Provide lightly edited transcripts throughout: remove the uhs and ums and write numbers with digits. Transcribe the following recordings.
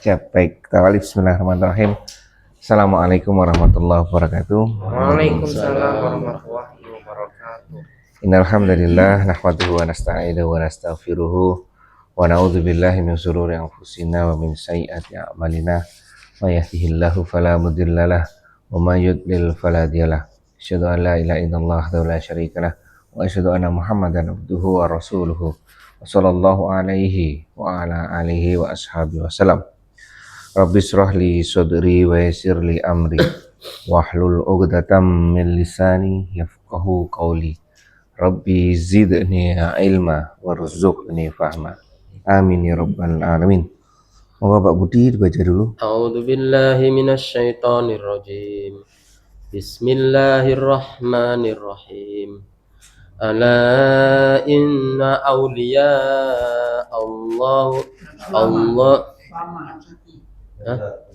Siap, baik. Kita awali bismillahirrahmanirrahim. Assalamualaikum warahmatullahi wabarakatuh. Waalaikumsalam warahmatullahi wabarakatuh. Innal hamdalillah nahmaduhu wa nasta'inuhu wa nastaghfiruhu wa na'udzu billahi min shururi anfusina wa min sayyiati a'malina. May yahdihillahu fala mudhillalah wa may yudlil fala hadiyalah. Asyhadu an la ilaha illallah wa la syarikalah wa asyhadu anna Muhammadan abduhu wa rasuluhu. Wassallallahu alaihi wa ala alihi wa ashabihi wasallam. Rabbi shrah li sadri wa yassir li amri wahlul 'uqdatam min lisani yafqahu qawli. Rabbi zidni ilma warzuqni fahma. Amin ya rabbal alamin. Moga Pak Budi dibaca dulu. A'udzu billahi minasyaitonir rajim. Bismillahirrahmanirrahim. Ala inna awliya Allah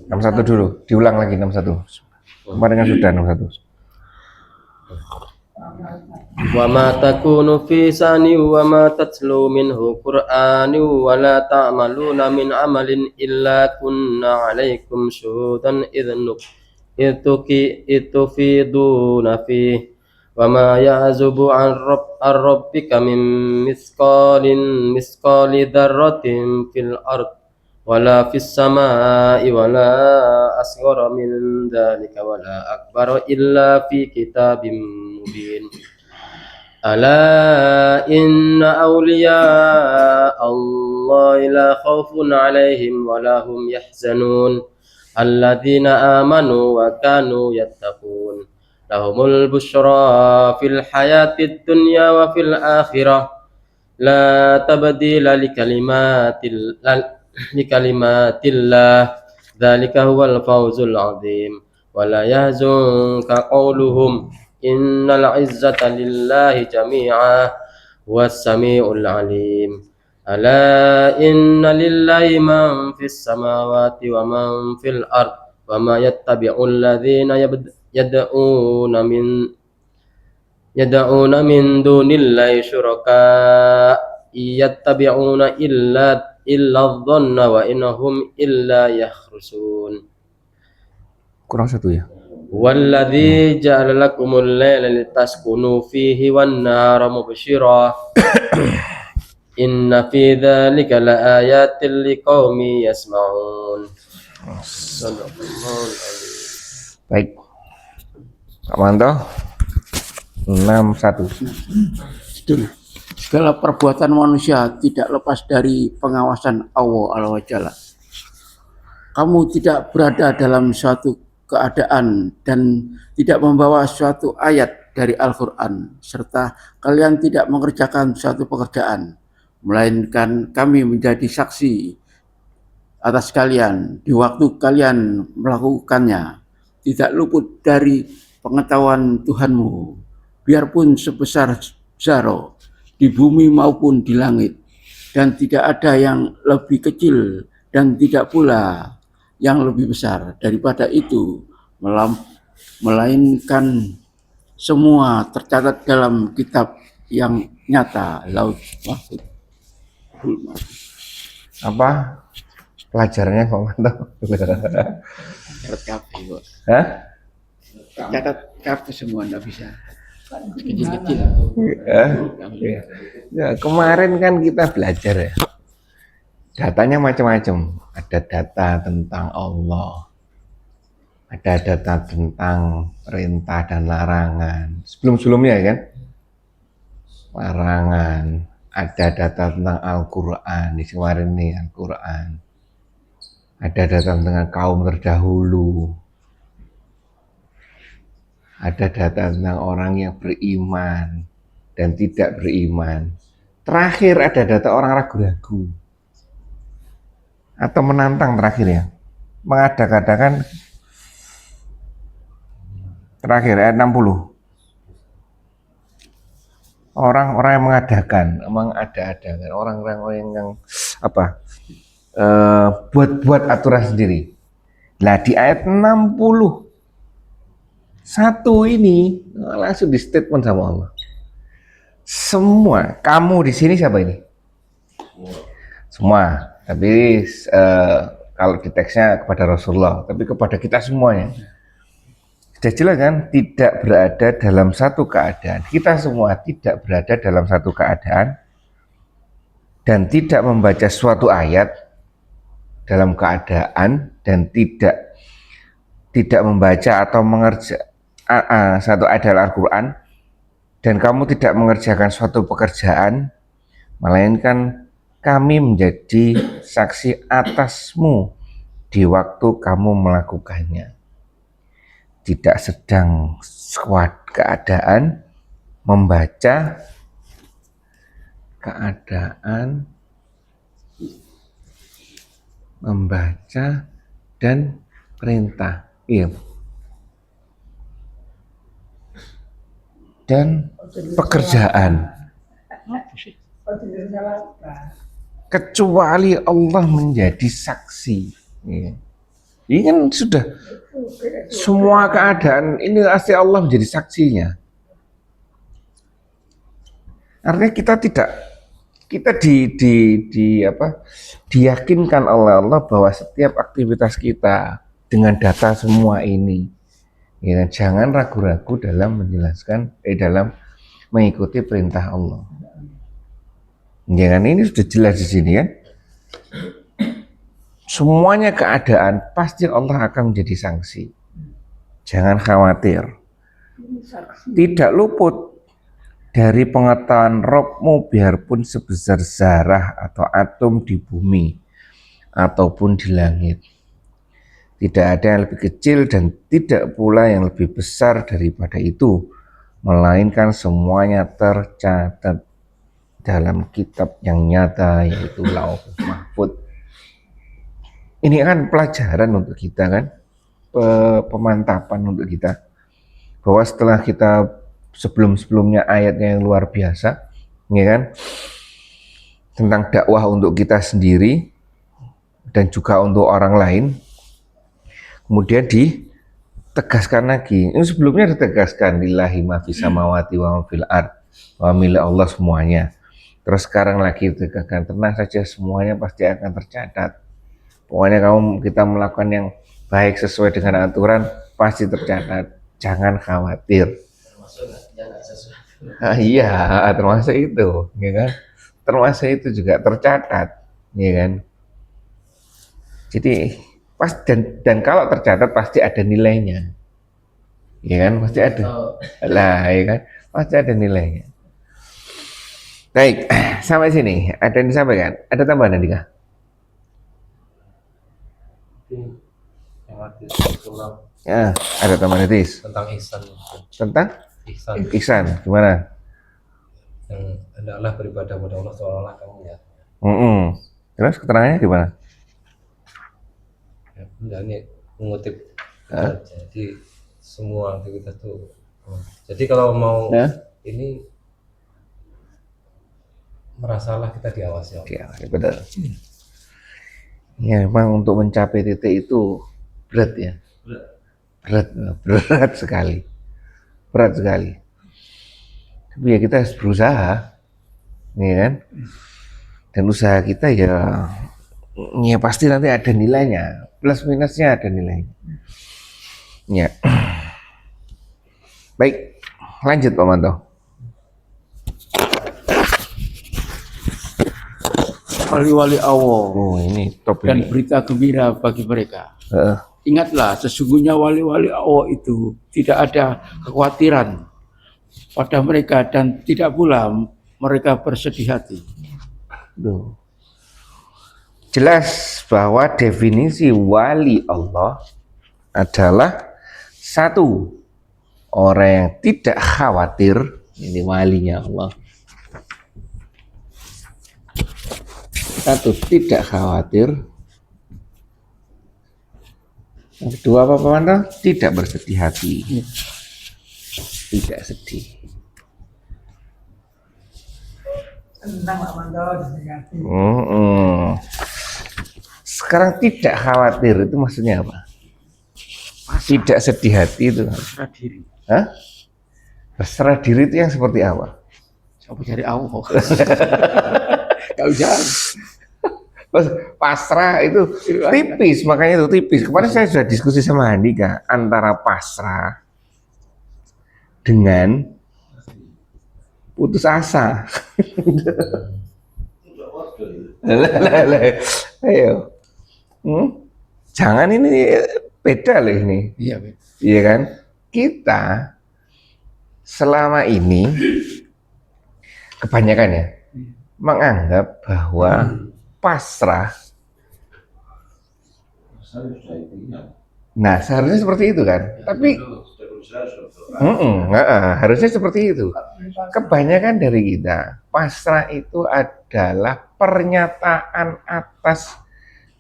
61 dulu, diulang lagi 61. Kemarin kan sudah 61. wa ma takunu fi sani wa ma tatlu minhu qur'ani wa la ta'maluna min amalin illa kunna 'alaikum syuhudan itufiduna fihi wa ma ya'zubu an rabbika min misqali dzarratin fil ard wala fis samai wala asghara min dzalika wala akbara illa fi kitabim mubin. Ala inna awliya Allah la khawfun 'alaihim wa la hum yahzanun alladzina amanu wa kanu yattaqun lahumul busyra fil hayatid dunya wa fil akhirah la tabdila likalimatillah dzalika huwal fawzul 'adzim wa la yahzunka qawluhum innal izzata lillahi jami'a was-sami'ul 'alim. Ala inna lillahi man fis samawati wa man fil ard wa ma yattabi'ul ladzina yad'una min dunillahi syuraka yattabi'una illa dhanna wa innahum illa yakhrusun. Kurang satu ya. Walladzi ja'ala lakumul laila litaskunu fihi wan nahara mubsyira. Inna fi dzalika laayatin liqaumin yasma'un. Baik. Pak Manto 61. Segala perbuatan manusia tidak lepas dari pengawasan Allah Ta'ala. Kamu tidak berada dalam suatu keadaan dan tidak membawa suatu ayat dari Al-Quran, serta kalian tidak mengerjakan suatu pekerjaan, melainkan kami menjadi saksi atas kalian di waktu kalian melakukannya, tidak luput dari pengetahuan Tuhanmu, biarpun sebesar zaro di bumi maupun di langit, dan tidak ada yang lebih kecil dan tidak pula yang lebih besar daripada itu, melainkan semua tercatat dalam kitab yang nyata, Lauh Mahfuz. Apa pelajarannya Pak Manto? Catat kafe, Pak. Hah? Catat kafe semua, nggak bisa kecil-kecil. Ya, kemarin kan kita belajar ya. Datanya macam-macam. Ada data tentang Allah. Ada data tentang perintah dan larangan. Sebelum-sebelumnya kan. Larangan. Ada data tentang Al-Quran. Di kemarin nih Al-Quran. Ada data tentang kaum terdahulu. Ada data tentang orang yang beriman dan tidak beriman. Terakhir ada data orang ragu-ragu atau menantang terakhir ya. Mengadak-adakan terakhir ayat 60. Orang-orang yang mengada-adakan, orang-orang yang buat-buat aturan sendiri. Lah di ayat 60 satu ini langsung di statement sama Allah. Semua, kamu di sini siapa ini? Semua. Tapi Kalau di teksnya kepada Rasulullah, tapi kepada kita semuanya. Sudah jelas kan? Tidak berada dalam satu keadaan. Kita semua tidak berada dalam satu keadaan dan tidak membaca suatu ayat dalam keadaan dan tidak membaca atau mengerjakan satu ayat Al-Quran dan kamu tidak mengerjakan suatu pekerjaan, melainkan kami menjadi saksi atasmu di waktu kamu melakukannya. Tidak sedang keadaan membaca dan perintah, iya, dan pekerjaan, kecuali Allah menjadi saksi. Iya. Ini kan sudah semua keadaan ini pasti Allah menjadi saksinya. Artinya kita diyakinkan oleh Allah bahwa setiap aktivitas kita dengan data semua ini, ya, jangan ragu-ragu dalam menjelaskan dalam mengikuti perintah Allah. Jangan, ini sudah jelas di sini kan. Semuanya keadaan pasti Allah akan menjadi sanksi. Jangan khawatir. Tidak luput dari pengetahuan Rabbmu biarpun sebesar zarah atau atom di bumi ataupun di langit. Tidak ada yang lebih kecil dan tidak pula yang lebih besar daripada itu, melainkan semuanya tercatat dalam kitab yang nyata, yaitu Lauhul Mahfuz. Ini kan pelajaran untuk kita kan, pemantapan untuk kita, bahwa setelah kita sebelum-sebelumnya ayatnya yang luar biasa, ya kan, tentang dakwah untuk kita sendiri dan juga untuk orang lain, kemudian ditegaskan lagi. Ini sebelumnya ditegaskan lillahi ma fis samawati wa ma fil ard, wa milik Allah semuanya. Terus sekarang lagi ditegaskan, tenang saja semuanya pasti akan tercatat. Pokoknya kita melakukan yang baik sesuai dengan aturan pasti tercatat. Jangan khawatir. Iya, termasuk itu, ya kan? Termasuk itu juga tercatat, ya kan? Jadi dan kalau tercatat pasti ada nilainya, ya kan? Pasti ada, lah, ya kan? Pasti ada nilainya. Baik, sampai sini ada yang disampaikan? Ada tambahan Andika? Ya, ada tambahan Etis tentang ihsan. tentang Ihsan ihsan, gimana? yang hendaklah beribadah kepada Allah seolah-olah kamu ya. Terus keterangannya gimana? Ya, ini mengutip. Jadi semua aktivitas tuh. Jadi kalau mau ini merasalah kita diawasi. Ya, betul. Ya, memang untuk mencapai titik itu berat ya. Berat sekali. Berat sekali. Tapi ya kita harus berusaha, ya kan? Dan usaha kita ya pasti nanti ada nilainya. Plus minusnya ada nilainya. Ya. Baik, lanjut Pak Manto. Wali-wali Allah. Oh, ini top Dan ini. berita gembira bagi mereka. Ingatlah, sesungguhnya wali-wali Allah itu tidak ada kekhawatiran pada mereka dan tidak pula mereka bersedih hati. Duh. Jelas bahwa definisi wali Allah adalah satu, orang yang tidak khawatir, ini walinya Allah. Satu, tidak khawatir. Yang kedua apa Pak Manto? Tidak bersedih hati. Tidak sedih. Sekarang tidak khawatir itu maksudnya apa? Tidak sedih hati itu. Berserah diri. Hah? Berserah diri itu yang seperti apa? Coba cari Allah. Kau jangan. Terus pasrah itu tipis, makanya itu tipis. Kemarin saya sudah diskusi sama Andika antara pasrah dengan putus asa. Ayo. Jangan ini beda loh ini. Iya, Pak. Iya kan? Kita selama ini kebanyakan ya menganggap bahwa pasrah. Nah, seharusnya seperti itu kan. Tapi harusnya seperti itu. Kebanyakan dari kita, pasrah itu adalah pernyataan atas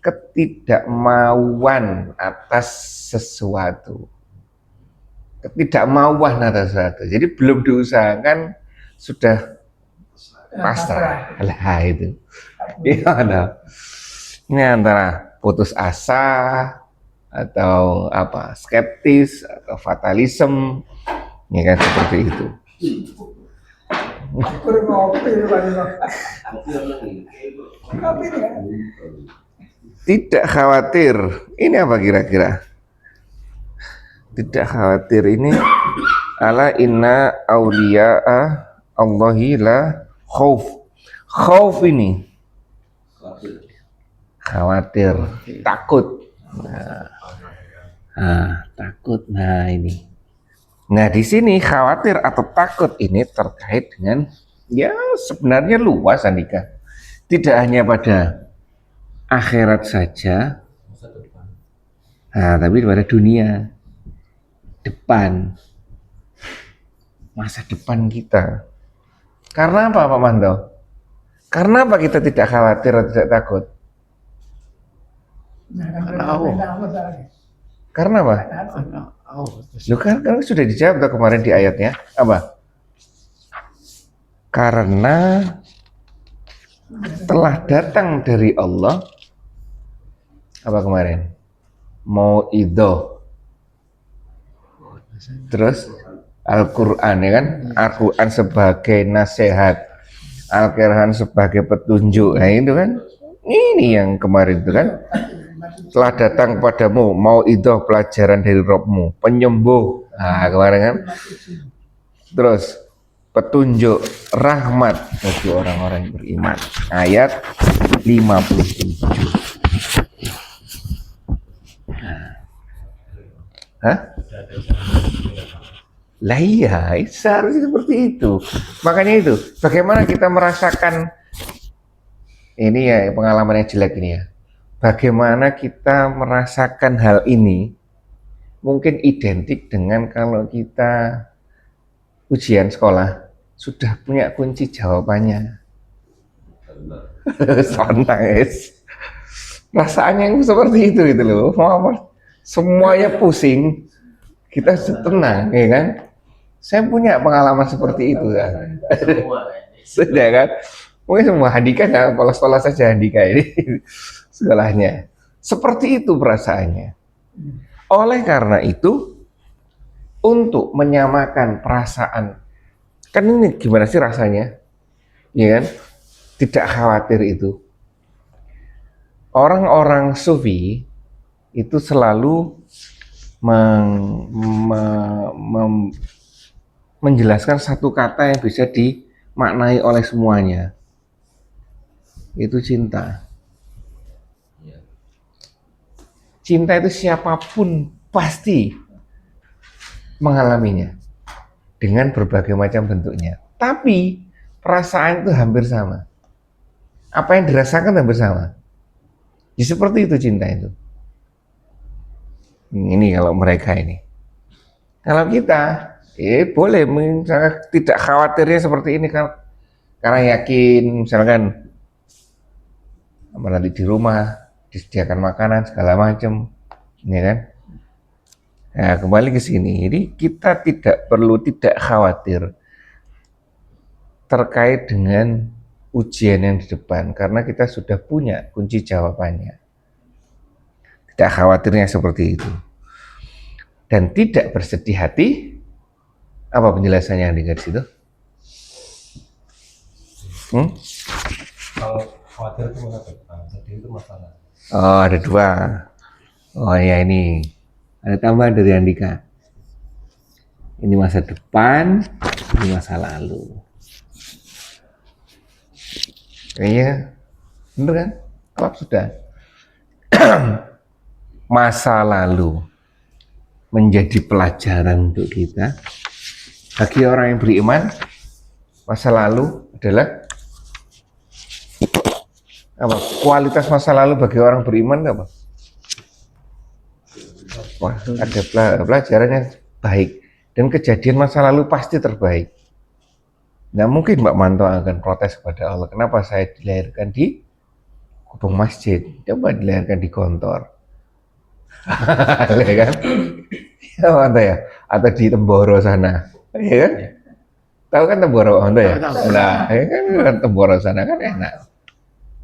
ketidakmauan atas sesuatu. Ketidakmauan atas sesuatu. Jadi belum diusahakan sudah pasrah. Lah itu. Gimana? Ini antara putus asa atau apa? Skeptis atau fatalism. Ya kan seperti itu. Tidak khawatir. Ini apa kira-kira? Tidak khawatir ini ala inna awliya'a Allahi la khauf. Khauf ini khawatir, takut. Takut. Nah, ini. Nah, di sini khawatir atau takut ini terkait dengan ya sebenarnya luas Andika. Tidak hanya pada akhirat saja. Nah, tapi pada dunia depan, masa depan kita. Karena apa Pak Manto? Karena apa kita tidak khawatir atau tidak takut? Karena apa? Loh, kan sudah dijawab tuh kemarin di ayatnya. Apa? Karena telah datang dari Allah apa kemarin? Mauidhah. Terus Al-Quran ya kan? Al-Quran sebagai nasihat, Al-Quran sebagai petunjuk. Nah itu kan, ini yang kemarin itu kan, telah datang kepadamu mauidhah, pelajaran dari Rabbmu, penyembuh. Nah kemarin kan. Terus petunjuk, rahmat bagi orang-orang yang beriman. Ayat 57. Hah? Lah iya, seharusnya seperti itu. Makanya itu, bagaimana kita merasakan ini ya pengalaman yang jelek ini ya. Bagaimana kita merasakan hal ini mungkin identik dengan kalau kita ujian sekolah sudah punya kunci jawabannya. Sonais. Rasanya seperti itu gitu loh. Semuanya pusing, kita tenang, ya kan? Saya punya pengalaman seperti itu kan. Sudah kan? Mungkin semua Handika ya, polos-polos saja Handika ini sekolahnya. Seperti itu perasaannya. Oleh karena itu, untuk menyamakan perasaan, kan ini gimana sih rasanya? Ya kan? Tidak khawatir itu. Orang-orang sufi itu selalu menjelaskan satu kata yang bisa dimaknai oleh semuanya. Itu cinta. Cinta itu siapapun pasti mengalaminya dengan berbagai macam bentuknya. Tapi perasaan itu hampir sama. Apa yang dirasakan hampir sama. Ya seperti itu cinta itu. Ini kalau mereka ini. Kalau kita, boleh misalnya tidak khawatirnya seperti ini karena yakin misalkan nanti di rumah disediakan makanan segala macam, ya kan? Nah, kembali ke sini. Jadi kita tidak perlu tidak khawatir terkait dengan ujian yang di depan karena kita sudah punya kunci jawabannya. Tidak khawatirnya seperti itu. Dan tidak bersedih hati. Apa penjelasannya yang di garis itu? Kalau Khawatir itu masa depan, sedih itu masalah. Oh, ada dua. Oh ya, ini ada tambahan dari Andika. Ini masa depan, ini masa lalu. Kayaknya bener kan? Kalau sudah masa lalu menjadi pelajaran untuk kita, bagi orang yang beriman, masa lalu adalah apa? Kualitas masa lalu bagi orang beriman apa? Wah, ada pelajaran yang baik, dan kejadian masa lalu pasti terbaik. Nggak mungkin Mbak Manto akan protes kepada Allah, kenapa saya dilahirkan di Kubung Masjid, coba dilahirkan di Gontor. Ya kan? Ya, Manto ya? Atau di Temboro sana, ya kan? Tahu kan Temboro, Manto ya? Tahu. Nah, ya kan Temboro sana kan enak,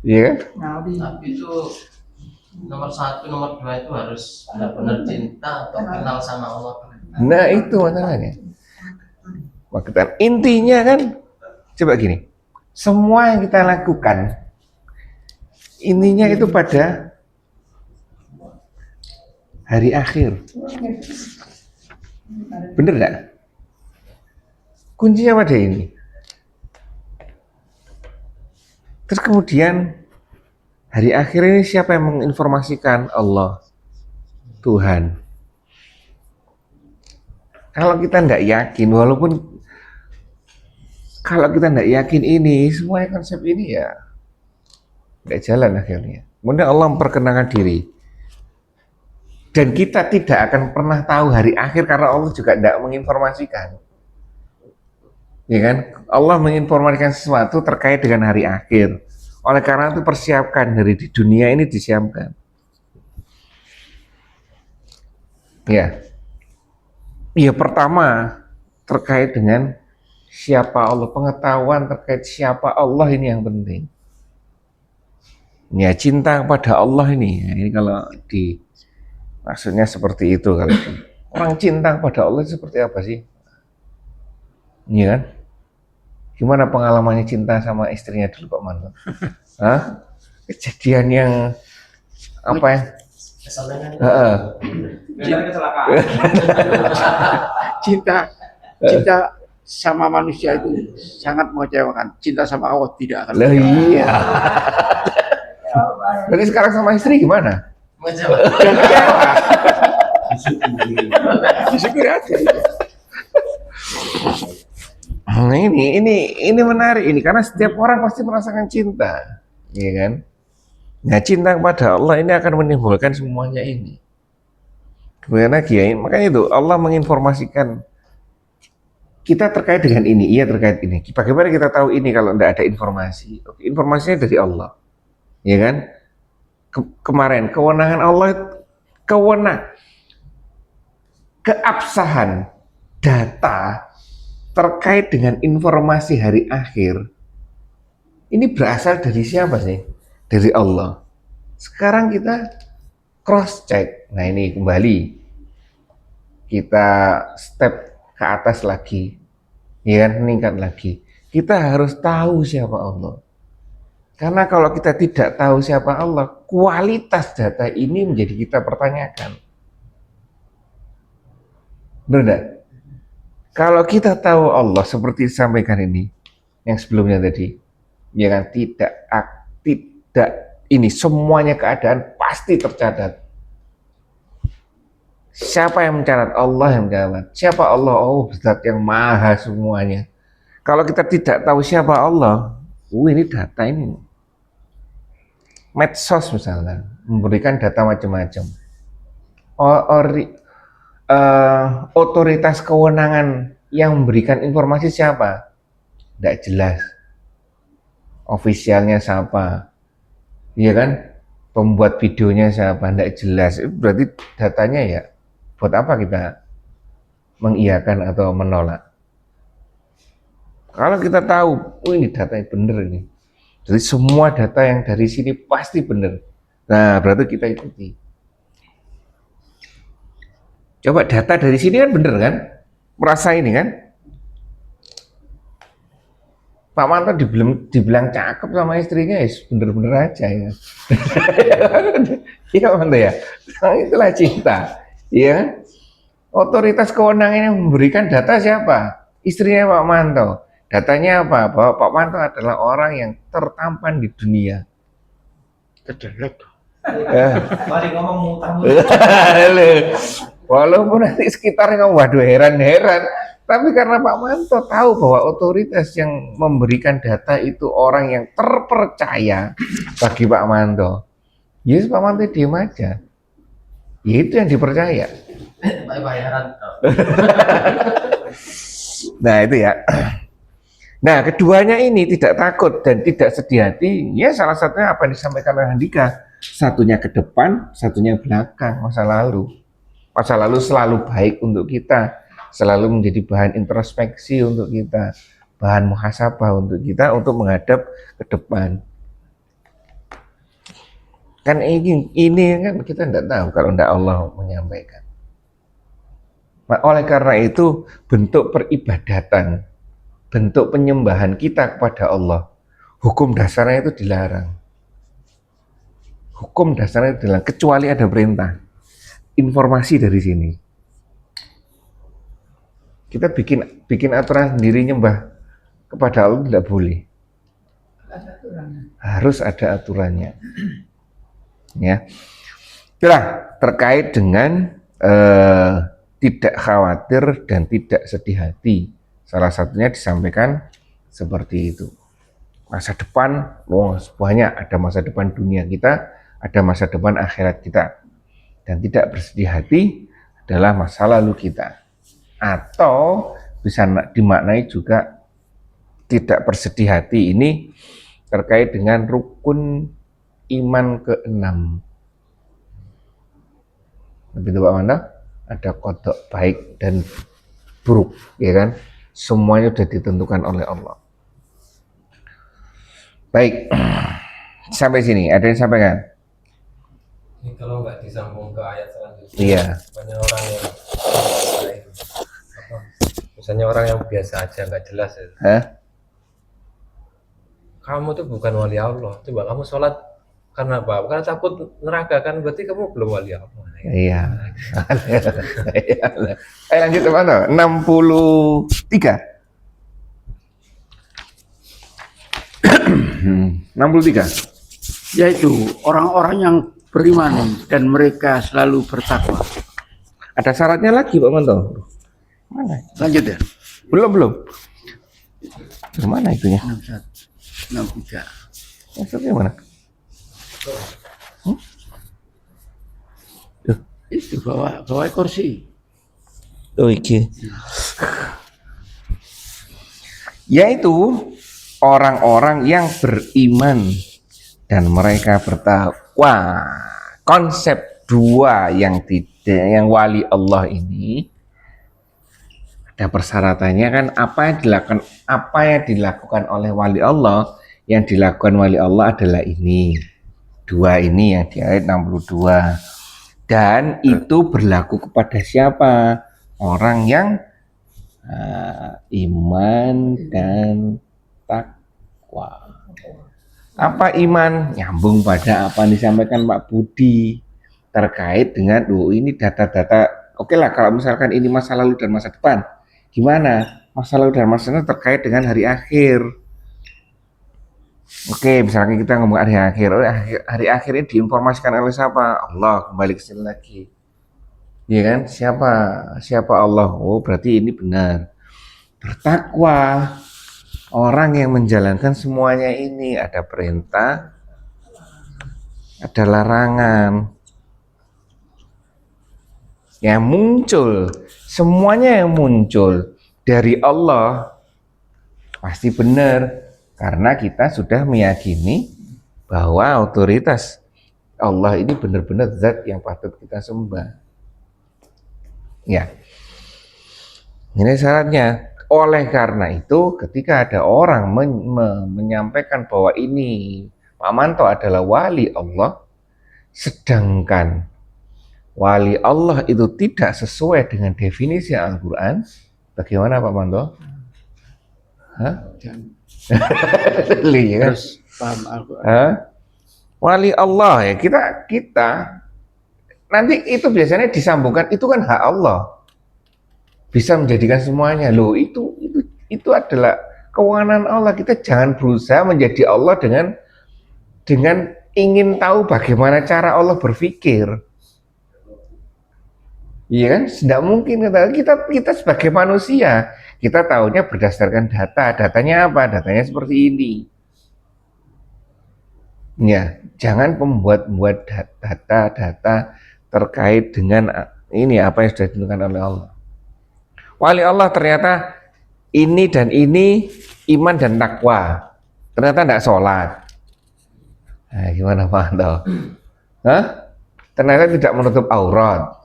iya kan? Tapi itu nomor satu, nomor dua itu harus benar-benar cinta atau kenal sama Allah. Nah itu masalahnya. Makanya intinya kan, coba gini, semua yang kita lakukan, intinya itu pada hari akhir. Bener nggak? Kuncinya pada ini. Terus kemudian hari akhir ini siapa yang menginformasikan? Allah, Tuhan. Kalau kita tidak yakin, walaupun kalau kita tidak yakin ini, semuanya konsep ini ya tidak jalan akhirnya. Kemudian Allah memperkenalkan diri. Dan kita tidak akan pernah tahu hari akhir karena Allah juga tidak menginformasikan. Ya kan? Allah menginformasikan sesuatu terkait dengan hari akhir. Oleh karena itu persiapkan dari di dunia ini disiapkan. Ya. Ya pertama terkait dengan siapa Allah, pengetahuan terkait siapa Allah ini yang penting. Ya cinta kepada Allah ini, ya, ini kalau di maksudnya seperti itu kalau orang cinta kepada Allah seperti apa sih? Iya kan? Gimana pengalamannya cinta sama istrinya dulu Pak Manto? Hah? Kejadian yang apa ya? Cinta sama manusia itu sangat mengecewakan. Cinta sama Allah tidak akan. Lah iya. Berarti sekarang sama istri gimana? Disyukuri aja. Nah, ini menarik ini karena setiap orang pasti merasakan cinta, ya kan? Nah, cinta kepada Allah ini akan menimbulkan semuanya ini. Kemudian lagi ya, makanya itu Allah menginformasikan kita terkait dengan ini, iya terkait ini. Bagaimana kita tahu ini kalau tidak ada informasi? Oke, informasinya dari Allah, ya kan? Kemarin kewenangan Allah, keabsahan data terkait dengan informasi hari akhir ini berasal dari siapa sih? Dari Allah. Sekarang kita cross check. Nah ini kembali kita step ke atas lagi, ya kan, meningkat lagi. Kita harus tahu siapa Allah. Karena kalau kita tidak tahu siapa Allah, kualitas data ini menjadi kita pertanyakan. Benar enggak? Kalau kita tahu Allah seperti disampaikan ini, yang sebelumnya tadi, ya kan, tidak ini semuanya keadaan pasti tercatat. Siapa yang mencatat? Allah yang mencatat. Siapa Allah? Oh, zat yang maha semuanya. Kalau kita tidak tahu siapa Allah, ini data ini. Medsos misalnya, memberikan data macam-macam. Otoritas kewenangan yang memberikan informasi siapa? Tidak jelas. Ofisialnya siapa? Iya kan? Pembuat videonya siapa? Tidak jelas. Itu berarti datanya ya, buat apa kita mengiyakan atau menolak? Kalau kita tahu, oh ini datanya benar ini. Jadi semua data yang dari sini pasti benar. Nah, berarti kita ikuti. Coba data dari sini kan benar kan? Merasa ini kan? Pak Manto dibilang cakep sama istrinya, ya bener-bener aja ya. Iya Pak Manto ya. Nah, itulah cinta. Ya. Otoritas kewenangan yang memberikan data siapa? Istrinya Pak Manto. Datanya apa? Bahwa Pak Manto adalah orang yang tertampan di dunia. Kejelek. Ya. Mari ngomong mutang. Walaupun nanti sekitarnya ngomong, waduh heran-heran. Tapi karena Pak Manto tahu bahwa otoritas yang memberikan data itu orang yang terpercaya bagi Pak Manto. Yes, Pak Manto diem aja. Ya itu yang dipercaya. Bayaran. Nah itu ya. Nah keduanya ini tidak takut dan tidak sedih hati. Ya salah satunya apa yang disampaikan oleh Handika. Satunya ke depan, satunya belakang, masa lalu. Masa lalu selalu baik untuk kita, selalu menjadi bahan introspeksi untuk kita, bahan muhasabah untuk kita untuk menghadap ke depan. Kan ini kan kita tidak tahu kalau tidak Allah menyampaikan. Oleh karena itu bentuk peribadatan, bentuk penyembahan kita kepada Allah, hukum dasarnya itu dilarang. Hukum dasarnya itu dilarang, kecuali ada perintah. Informasi dari sini. Kita bikin aturan sendiri nyembah kepada Allah tidak boleh. Harus ada aturannya. Ya. Itulah terkait dengan tidak khawatir dan tidak sedih hati. Salah satunya disampaikan seperti itu. Masa depan, banyak, ada masa depan dunia kita, ada masa depan akhirat kita. Dan tidak bersedih hati adalah masa lalu kita. Atau bisa dimaknai juga tidak bersedih hati ini terkait dengan rukun iman ke-6. Begitu Pak Manda? Ada kodok baik dan buruk, ya kan? Semuanya sudah ditentukan oleh Allah. Baik, sampai sini ada yang sampaikan? Ini kalau nggak disambung ke ayat selanjutnya, Iya. banyak orang yang misalnya orang yang biasa aja nggak jelas ya. Hah? Kamu tuh bukan wali Allah. Coba kamu sholat karena apa? Karena takut neraka kan, berarti kamu belum wali Allah. Iya. Ayo lanjut ke mana? 63. 63. Yaitu orang-orang yang beriman dan mereka selalu bertakwa. Ada syaratnya lagi Pak Manto. Mana? Lanjut ya. Belum. Mana itunya? 63. Maksudnya mana? Itu bawa kursi. Oh iki. Yaitu orang-orang yang beriman dan mereka bertakwa. Konsep dua yang wali Allah ini ada persyaratannya kan, apa yang dilakukan oleh wali Allah, yang dilakukan wali Allah adalah ini. Dua ini yang di ayat 62. Dan itu berlaku kepada siapa? Orang yang iman dan takwa. Apa iman? Nyambung pada apa yang disampaikan Pak Budi terkait dengan ini data-data. Oke lah kalau misalkan ini masa lalu dan masa depan, gimana? Masa lalu dan masa depan terkait dengan hari akhir. Oke, misalkan kita ngomong hari akhir, hari akhir ini diinformasikan oleh siapa? Allah, kembali ke sini lagi. Iya kan? Siapa Allah? Oh, berarti ini benar. Bertakwa, orang yang menjalankan semuanya ini, ada perintah, ada larangan. Yang muncul, semuanya yang muncul dari Allah pasti benar. Karena kita sudah meyakini bahwa otoritas Allah ini benar-benar zat yang patut kita sembah. Ya, ini syaratnya. Oleh karena itu, ketika ada orang menyampaikan bahwa ini Pak Manto adalah wali Allah, sedangkan wali Allah itu tidak sesuai dengan definisi Al-Quran, bagaimana Pak Manto? Hah? Iya kan? Terus paham Al-Quran. Hah? Wali Allah ya kita nanti itu biasanya disambungkan itu kan hak Allah bisa menjadikan semuanya loh itu adalah kewenangan Allah. Kita jangan berusaha menjadi Allah dengan ingin tahu bagaimana cara Allah berpikir. Iya kan? Tidak mungkin kita sebagai manusia kita tahunya berdasarkan datanya apa? Datanya seperti ini. Ya, jangan membuat data terkait dengan ini apa yang sudah ditentukan oleh Allah. Wali Allah ternyata ini dan ini iman dan takwa. Ternyata tidak sholat. Nah, gimana Pak Anto? Hah? Ternyata tidak menutup aurat.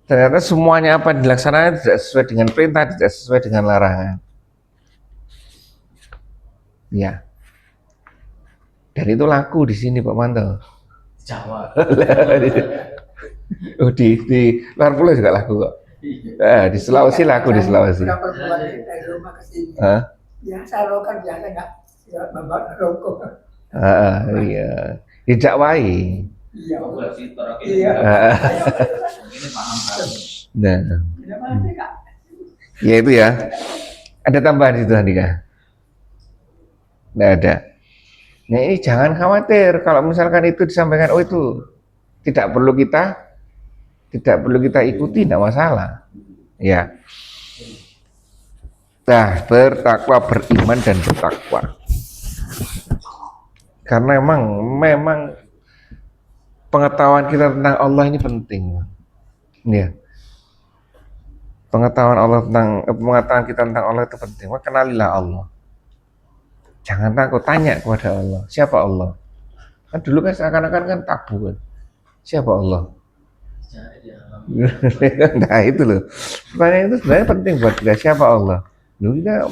Ternyata semuanya apa yang dilaksanakan tidak sesuai dengan perintah, tidak sesuai dengan larangan. Ya. Dan itu laku di sini Pak Manto. Jawa. Oh, di luar pulau juga laku kok. Di Sulawesi laku di Sulawesi. Berapa bulan dari rumah ke sini? Hah? Biasa rokok biasa nggak bawa rokok. Iya. Tidak wai. Iya. Iya. Nah, Tidak masih kak. ya itu ya. Ada tambahan itu Andika? Tidak ada. Nah ini jangan khawatir kalau misalkan itu disampaikan, oh itu tidak perlu kita ikuti, tidak masalah. Ya. Nah, bertakwa, beriman dan bertakwa. Karena memang pengetahuan kita tentang Allah ini penting. Ya. Pengetahuan kita tentang Allah itu penting. Maka kenalilah Allah. Jangan takut, tanya kepada Allah. Siapa Allah? Kan dulu kan seakan-akan kan tabu kan. Siapa Allah? Nah itu loh. Pertanyaan itu sebenarnya penting buat kita. Siapa Allah? Loh, kita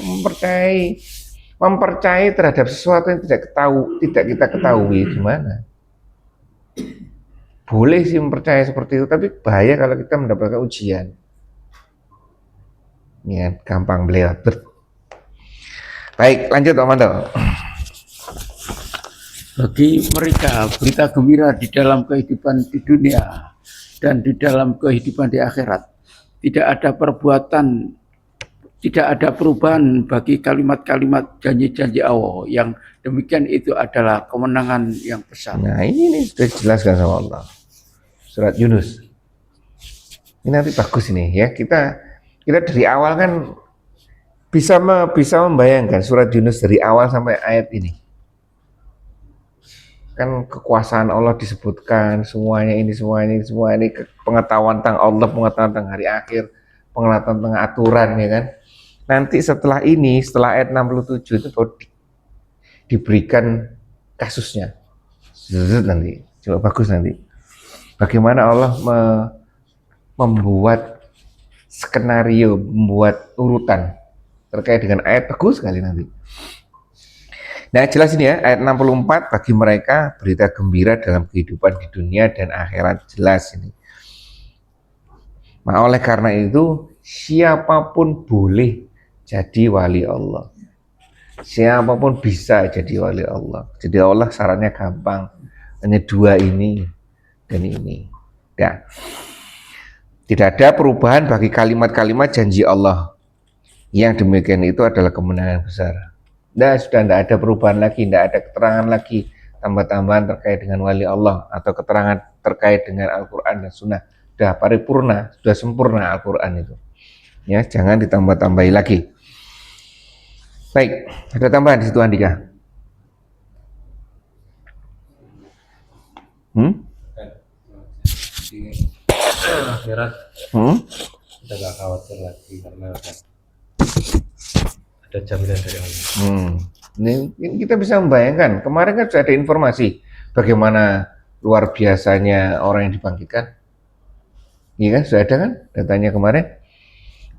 mempercayai terhadap sesuatu yang tidak kita ketahui gimana? Boleh sih mempercayai seperti itu, tapi bahaya kalau kita mendapatkan ujian. Ya, gampang melewat. Baik, lanjut Pak Manto. Bagi mereka berita gembira di dalam kehidupan di dunia dan di dalam kehidupan di akhirat. Tidak ada perubahan bagi kalimat-kalimat janji-janji Allah. Yang demikian itu adalah kemenangan yang besar. Nah ini sudah dijelaskan sama Allah. Surat Yunus. Ini nanti bagus ini ya. Kita dari awal kan bisa membayangkan surat Yunus dari awal sampai ayat ini. Kan kekuasaan Allah disebutkan, semua ini, pengetahuan tentang Allah, pengetahuan tentang hari akhir, pengetahuan tentang aturan ya kan. Nanti setelah ayat 67 itu baru diberikan kasusnya. Nanti, coba bagus nanti. Bagaimana Allah membuat skenario, membuat urutan terkait dengan ayat, bagus sekali nanti. Nah jelas ini ya, ayat 64, bagi mereka berita gembira dalam kehidupan di dunia dan akhirat, jelas ini. Nah oleh karena itu, siapapun boleh jadi wali Allah. Siapapun bisa jadi wali Allah. Jadi Allah syaratnya gampang, hanya dua ini dan ini. Ya. Tidak ada perubahan bagi kalimat-kalimat janji Allah. Yang demikian itu adalah kemenangan besar. Nah, sudah tidak ada perubahan lagi, tidak ada keterangan lagi tambah-tambahan terkait dengan wali Allah atau keterangan terkait dengan Al-Quran dan Sunnah. Sudah paripurna, sudah sempurna Al-Quran itu. Ya, jangan ditambah-tambahi lagi. Baik, ada tambahan di situ Andika? Akhirat kita gak khawatir lagi karena ada jaminan dari Allah. Ini kita bisa membayangkan, kemarin kan sudah ada informasi bagaimana luar biasanya orang yang dibangkitkan. Iya kan, sudah ada kan datanya kemarin,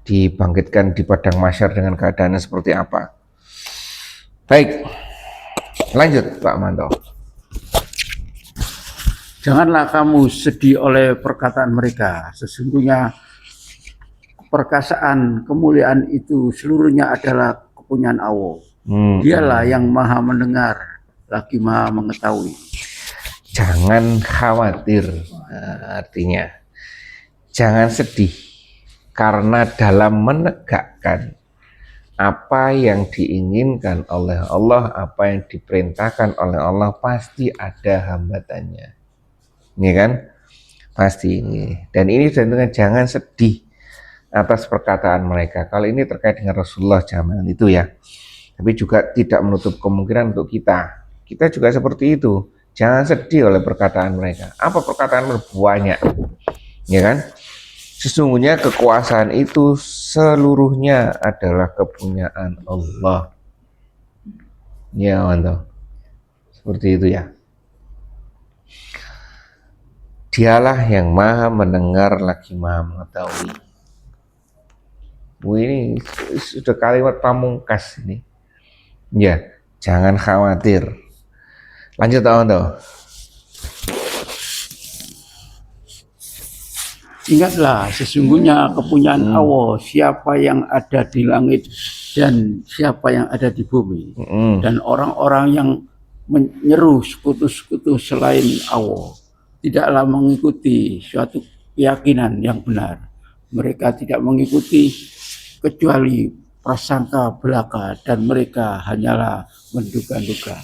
dibangkitkan di padang mahsyar dengan keadaannya seperti apa. Baik, lanjut Pak Manto. Janganlah kamu sedih oleh perkataan mereka. Sesungguhnya perkasaan, kemuliaan itu seluruhnya adalah kepunyaan Allah. Dialah yang maha mendengar lagi maha mengetahui. Jangan khawatir, artinya jangan sedih karena dalam menegakkan apa yang diinginkan oleh Allah, apa yang diperintahkan oleh Allah pasti ada hambatannya, ini kan pasti ini. Dan ini tentunya jangan sedih atas perkataan mereka. Kalau ini terkait dengan Rasulullah zaman itu ya, tapi juga tidak menutup kemungkinan untuk kita juga seperti itu. Jangan sedih oleh perkataan mereka. Apa perkataan banyak, ya kan? Sesungguhnya kekuasaan itu seluruhnya adalah kepunyaan Allah. Ya, mantap. Seperti itu ya. Dialah yang maha mendengar lagi maha mengetahui. Ini sudah kalimat pamungkas ini. Ya, jangan khawatir. Lanjut toh. Ingatlah, sesungguhnya kepunyaan Allah, siapa yang ada di langit dan siapa yang ada di bumi. Dan orang-orang yang menyeru sekutu-sekutu selain Allah tidaklah mengikuti suatu keyakinan yang benar. Mereka tidak mengikuti kecuali prasangka belaka dan mereka hanyalah menduga-duga.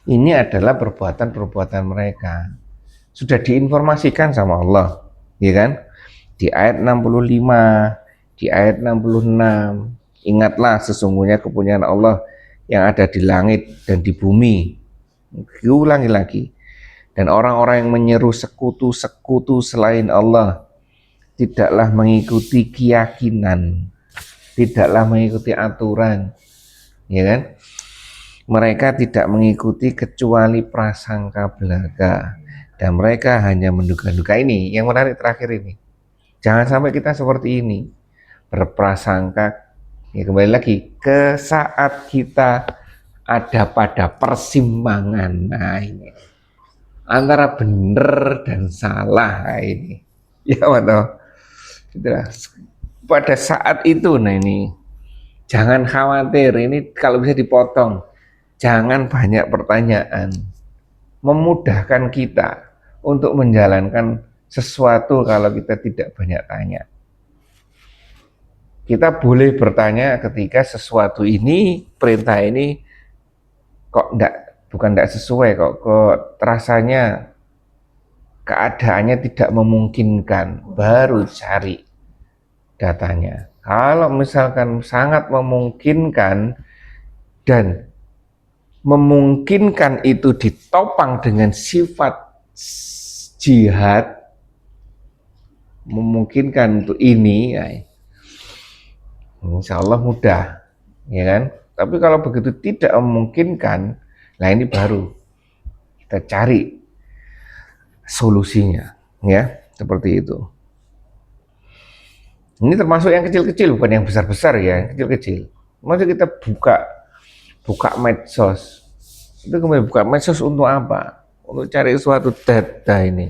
Ini adalah perbuatan-perbuatan mereka. Sudah diinformasikan sama Allah, ya kan? Di ayat 65, di ayat 66, ingatlah sesungguhnya kepunyaan Allah yang ada di langit dan di bumi. Diulangi lagi. Dan orang-orang yang menyeru sekutu-sekutu selain Allah tidaklah mengikuti keyakinan, tidaklah mengikuti aturan, ya kan? Mereka tidak mengikuti kecuali prasangka belaka. Dan mereka hanya menduga-duga. Ini yang menarik terakhir ini. Jangan sampai kita seperti ini. Berprasangka, ya kembali lagi, ke saat kita ada pada persimpangan. Nah ini. Antara benar dan salah. Nah, ini. Ya betul. Pada saat itu, nah ini. Jangan khawatir, ini kalau bisa dipotong. Jangan banyak pertanyaan. Memudahkan kita untuk menjalankan sesuatu kalau kita tidak banyak tanya. Kita boleh bertanya ketika sesuatu ini, perintah ini kok bukan tidak sesuai, kok rasanya keadaannya tidak memungkinkan, baru cari datanya. Kalau misalkan sangat memungkinkan dan memungkinkan itu ditopang dengan sifat jihad, memungkinkan untuk ini, ya, insya Allah mudah, ya kan? Tapi kalau begitu tidak memungkinkan, nah ini baru kita cari solusinya, ya seperti itu. Ini termasuk yang kecil-kecil, bukan yang besar-besar ya, yang kecil-kecil. Maksud kita buka medsos, itu kemudian buka medsos untuk apa? Untuk cari suatu data ini.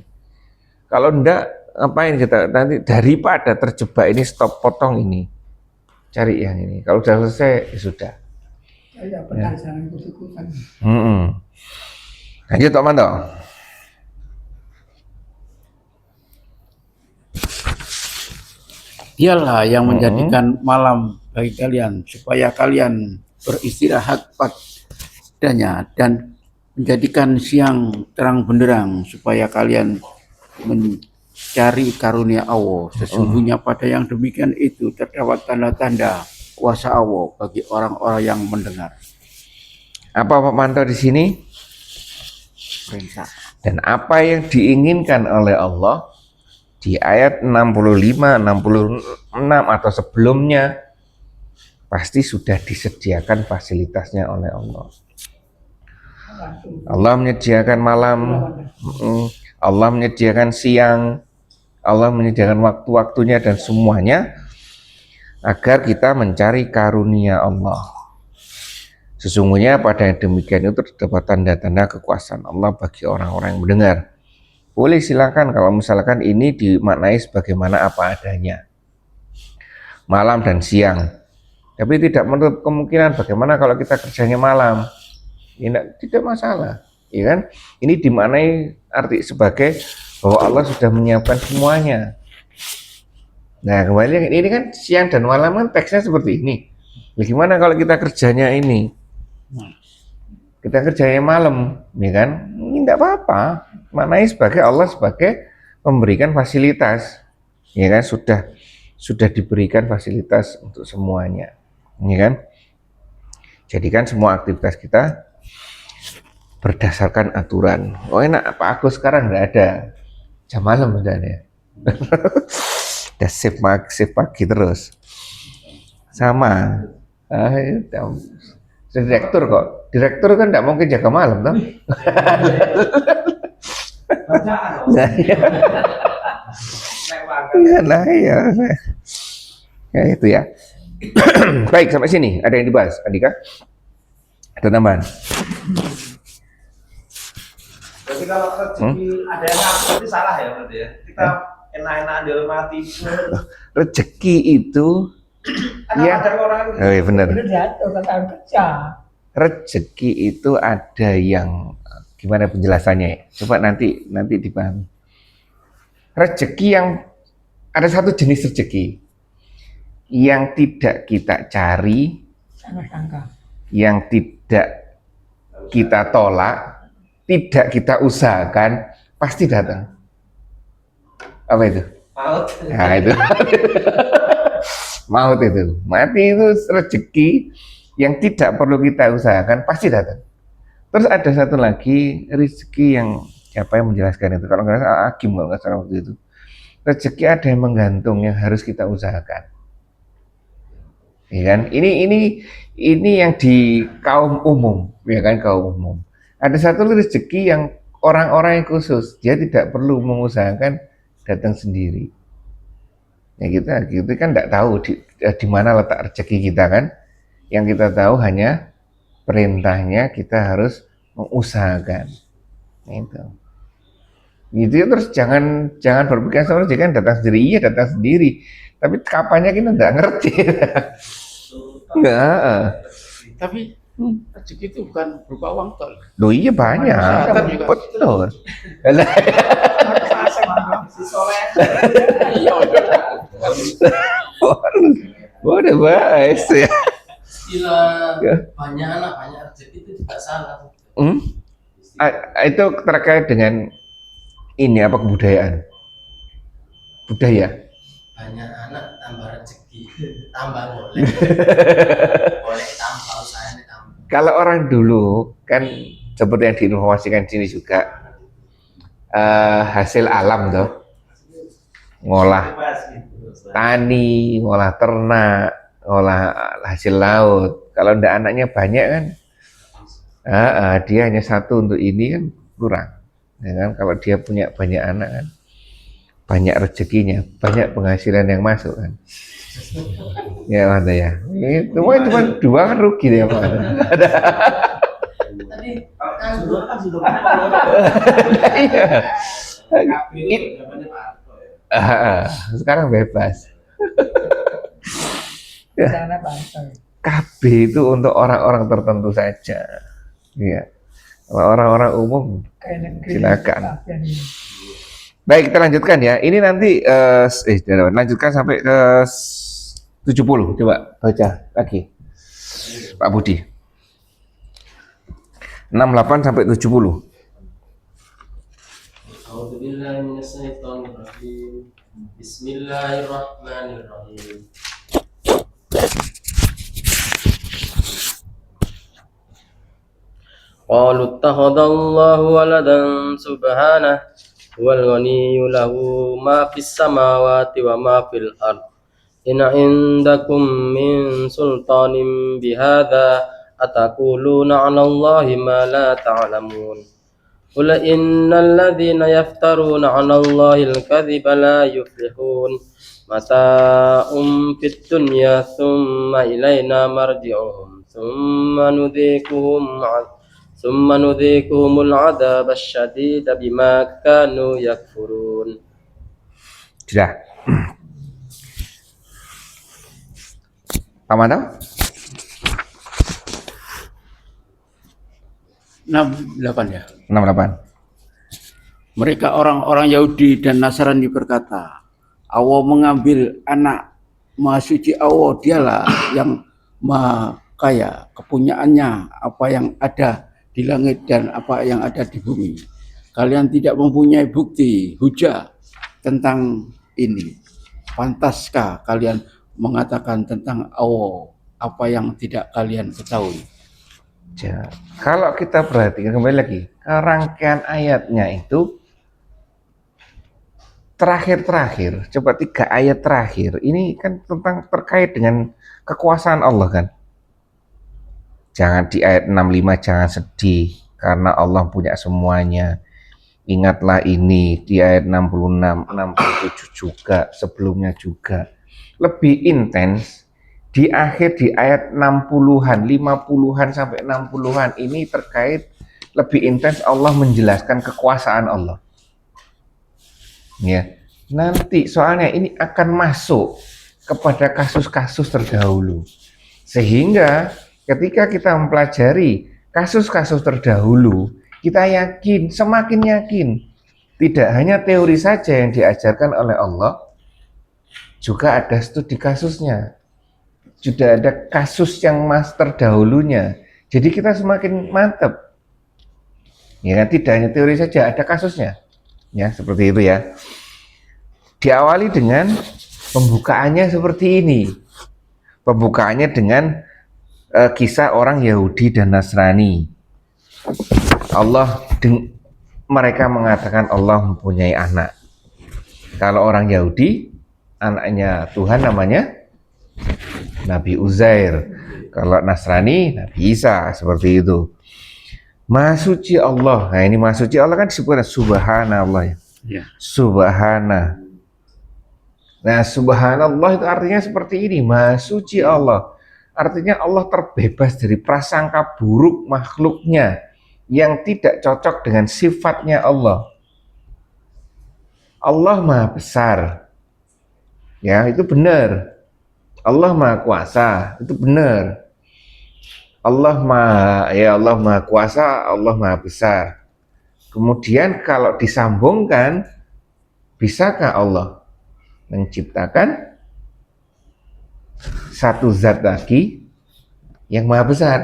Kalau enggak, ngapain kita nanti daripada terjebak ini, stop, potong ini, cari yang ini. Kalau sudah selesai, ya sudah. Ya benar, jangan ikut-ikutan. Lanjut, Pak Manto. Dialah yang menjadikan malam bagi kalian supaya kalian beristirahat padanya dan menjadikan siang terang benderang supaya kalian mencari karunia Allah. Sesungguhnya pada yang demikian itu terdapat tanda-tanda kuasa Allah bagi orang-orang yang mendengar. Apa Pak Manto di sini? Perintah. Dan apa yang diinginkan oleh Allah di ayat 65, 66 atau sebelumnya pasti sudah disediakan fasilitasnya oleh Allah. Allah menyediakan malam, Allah menyediakan siang, Allah menyediakan waktu-waktunya dan semuanya agar kita mencari karunia Allah. Sesungguhnya pada yang demikian itu terdapat tanda-tanda kekuasaan Allah bagi orang-orang yang mendengar. Boleh silakan kalau misalkan ini dimaknai sebagaimana apa adanya. Malam dan siang. Tapi tidak menutup kemungkinan bagaimana kalau kita kerjanya malam. Ya, tidak masalah, ya kan? Ini dimaknai arti sebagai bahwa Allah sudah menyiapkan semuanya. Nah, kembali ini kan siang dan malam kan teksnya seperti ini. Bagaimana kalau kita kerjanya ini? Kita kerjanya malam, ya kan? Ini tidak apa-apa. Maknanya sebagai Allah sebagai memberikan fasilitas, ya kan? Sudah diberikan fasilitas untuk semuanya, ya kan? Jadikan semua aktivitas kita berdasarkan aturan. Oh enak, Pak Agus sekarang nggak ada jam malam udah ya. Udah shift pagi terus. Sama. Direktur kok. Direktur kan nggak mungkin jaga malam, kan? Nah, iya. Nah, iya. Ya itu ya. Baik, sampai sini ada yang dibahas, Andika? Ada tambahan? Berarti kalau rezeki ada yang ngaku itu salah ya berarti ya. Kita enak-enakan di rumah tidur. Rezeki itu ya. Ada orang Oh, iya, benar. Itu diatur tentang kerja. Rezeki itu ada yang gimana penjelasannya ya? Coba nanti dipahami. Rezeki yang ada satu jenis rezeki yang tidak kita cari, Sangka-sangka. yang tidak kita tolak, tidak kita usahakan, pasti datang. Apa itu? maut. Nah itu. Maut itu. Mati itu rezeki yang tidak perlu kita usahakan, pasti datang. Terus ada satu lagi rezeki yang siapa yang menjelaskan itu? Kalau nggak salah Hakim kalau nggak salah waktu itu. Rezeki ada yang menggantung yang harus kita usahakan. Ya kan? Ini yang di kaum umum, ya kan, kaum umum. Ada satu rezeki yang orang-orang yang khusus, dia tidak perlu mengusahakan, datang sendiri. Ya kita kan tidak tahu di mana letak rezeki kita kan. Yang kita tahu hanya perintahnya kita harus mengusahakan. Itu. Gitu ya, terus jangan berpikir sama rezeki kan datang sendiri. Iya datang sendiri. Tapi kapannya kita tidak ngerti. Enggak. Tapi rezeki itu bukan berupa uang tol. Loh iya banyak. Kesehatan juga. Betul. Si soleh. Iya. Udah bahas ya. Istilah Ya. banyak anak banyak rezeki itu juga salah. Itu terkait dengan ini apa kebudayaan? Budaya. Banyak anak tambah rezeki, tambah boleh, boleh tambah usahanya tambah. Kalau orang dulu kan seperti yang diinformasikan di sini juga hasil alam tuh, ngolah tani, ngolah ternak, ngolah hasil laut. Kalau ndak anaknya banyak kan, dia hanya satu untuk ini kan kurang. Ya kan? Kalau dia punya banyak anak kan, banyak rezekinya, banyak penghasilan yang masuk kan. Ya mana ya? Itu cuma dua kan rugi deh Pak. Tadi Dulu kan sudah Iya. Kapil namanya Pak Harto ya. Sekarang bebas. Sana bangsa. KB itu untuk orang-orang tertentu saja. Iya. Kalau orang-orang umum Kayak negeri. silakan. Kafian ini. Baik, kita lanjutkan ya. Ini nanti lanjutkan sampai ke 70. Coba baca lagi. Pak Budi. 68 sampai 70. A'udzubillahi minasyaitonirrajim. Bismillahirrahmanirrahim. Qalu ittakhadallahu waladan subhanahu wal ghaniyyu lahu ma fis samawati wa ma fil ard. In indakum min sultanin bihadza ataquluna 'ala Allahi ma la ta'lamun. Qul innal ladzina yaftaruna 'ala Allahi al-kadhiba la yuflihun. Mata'um fid dunya thumma ilaina marji'uhum thumma nudhikuhumul 'adzaba asyadida bima kanu yakfurun. Sudah. Pak Manto? 68 ya. 68. Mereka orang-orang Yahudi dan Nasrani berkata, Allah mengambil anak Maha Suci Allah, dialah yang Maha Kaya, kepunyaannya apa yang ada di langit dan apa yang ada di bumi. Kalian tidak mempunyai bukti, hujah tentang ini. Pantaskah kalian mengatakan tentang Allah apa yang tidak kalian ketahui? Ya. Kalau kita perhatikan kembali lagi, rangkaian ayatnya itu terakhir-terakhir, coba 3 ayat terakhir, ini kan tentang terkait dengan kekuasaan Allah kan. Jangan di ayat 65 jangan sedih karena Allah punya semuanya. Ingatlah ini di ayat 66, 67 juga, sebelumnya juga. Lebih intens di akhir di ayat 60-an, 50-an sampai 60-an ini terkait lebih intens Allah menjelaskan kekuasaan Allah. Ya. Nanti soalnya ini akan masuk kepada kasus-kasus terdahulu. Sehingga ketika kita mempelajari kasus-kasus terdahulu, kita yakin, semakin yakin, tidak hanya teori saja yang diajarkan oleh Allah, juga ada studi kasusnya. Sudah ada kasus yang terdahulunya. Jadi kita semakin mantap. Ya kan, tidak hanya teori saja, ada kasusnya. Ya, seperti itu ya. Diawali dengan pembukaannya seperti ini. Pembukaannya dengan kisah orang Yahudi dan Nasrani. Mereka mengatakan Allah mempunyai anak. Kalau orang Yahudi, anaknya Tuhan namanya Nabi Uzair. Kalau Nasrani, Nabi Isa, seperti itu. Maha suci Allah. Nah, ini maha suci Allah kan disebut subhanallah ya. Ya. Subhana. Nah, subhanallah itu artinya seperti ini, maha suci Allah. Artinya Allah terbebas dari prasangka buruk makhluknya yang tidak cocok dengan sifatnya Allah. Allah maha besar. Ya, itu benar. Allah maha kuasa, itu benar. Allah maha kuasa, Allah maha besar. Kemudian kalau disambungkan, bisakah Allah menciptakan satu zat lagi yang maha besar?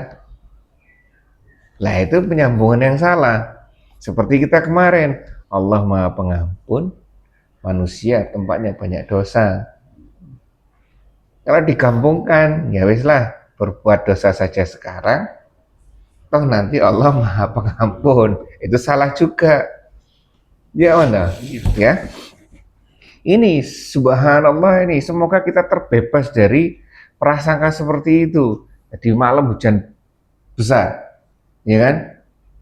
Lah itu penyambungan yang salah. Seperti kita kemarin, Allah maha pengampun, manusia tempatnya banyak dosa. Kalau digabungkan, ya weslah, berbuat dosa saja sekarang, toh nanti Allah maha pengampun. Itu salah juga. Ya mana? Ya. Ini subhanallah ini, semoga kita terbebas dari prasangka seperti itu. Jadi malam hujan besar, ya kan?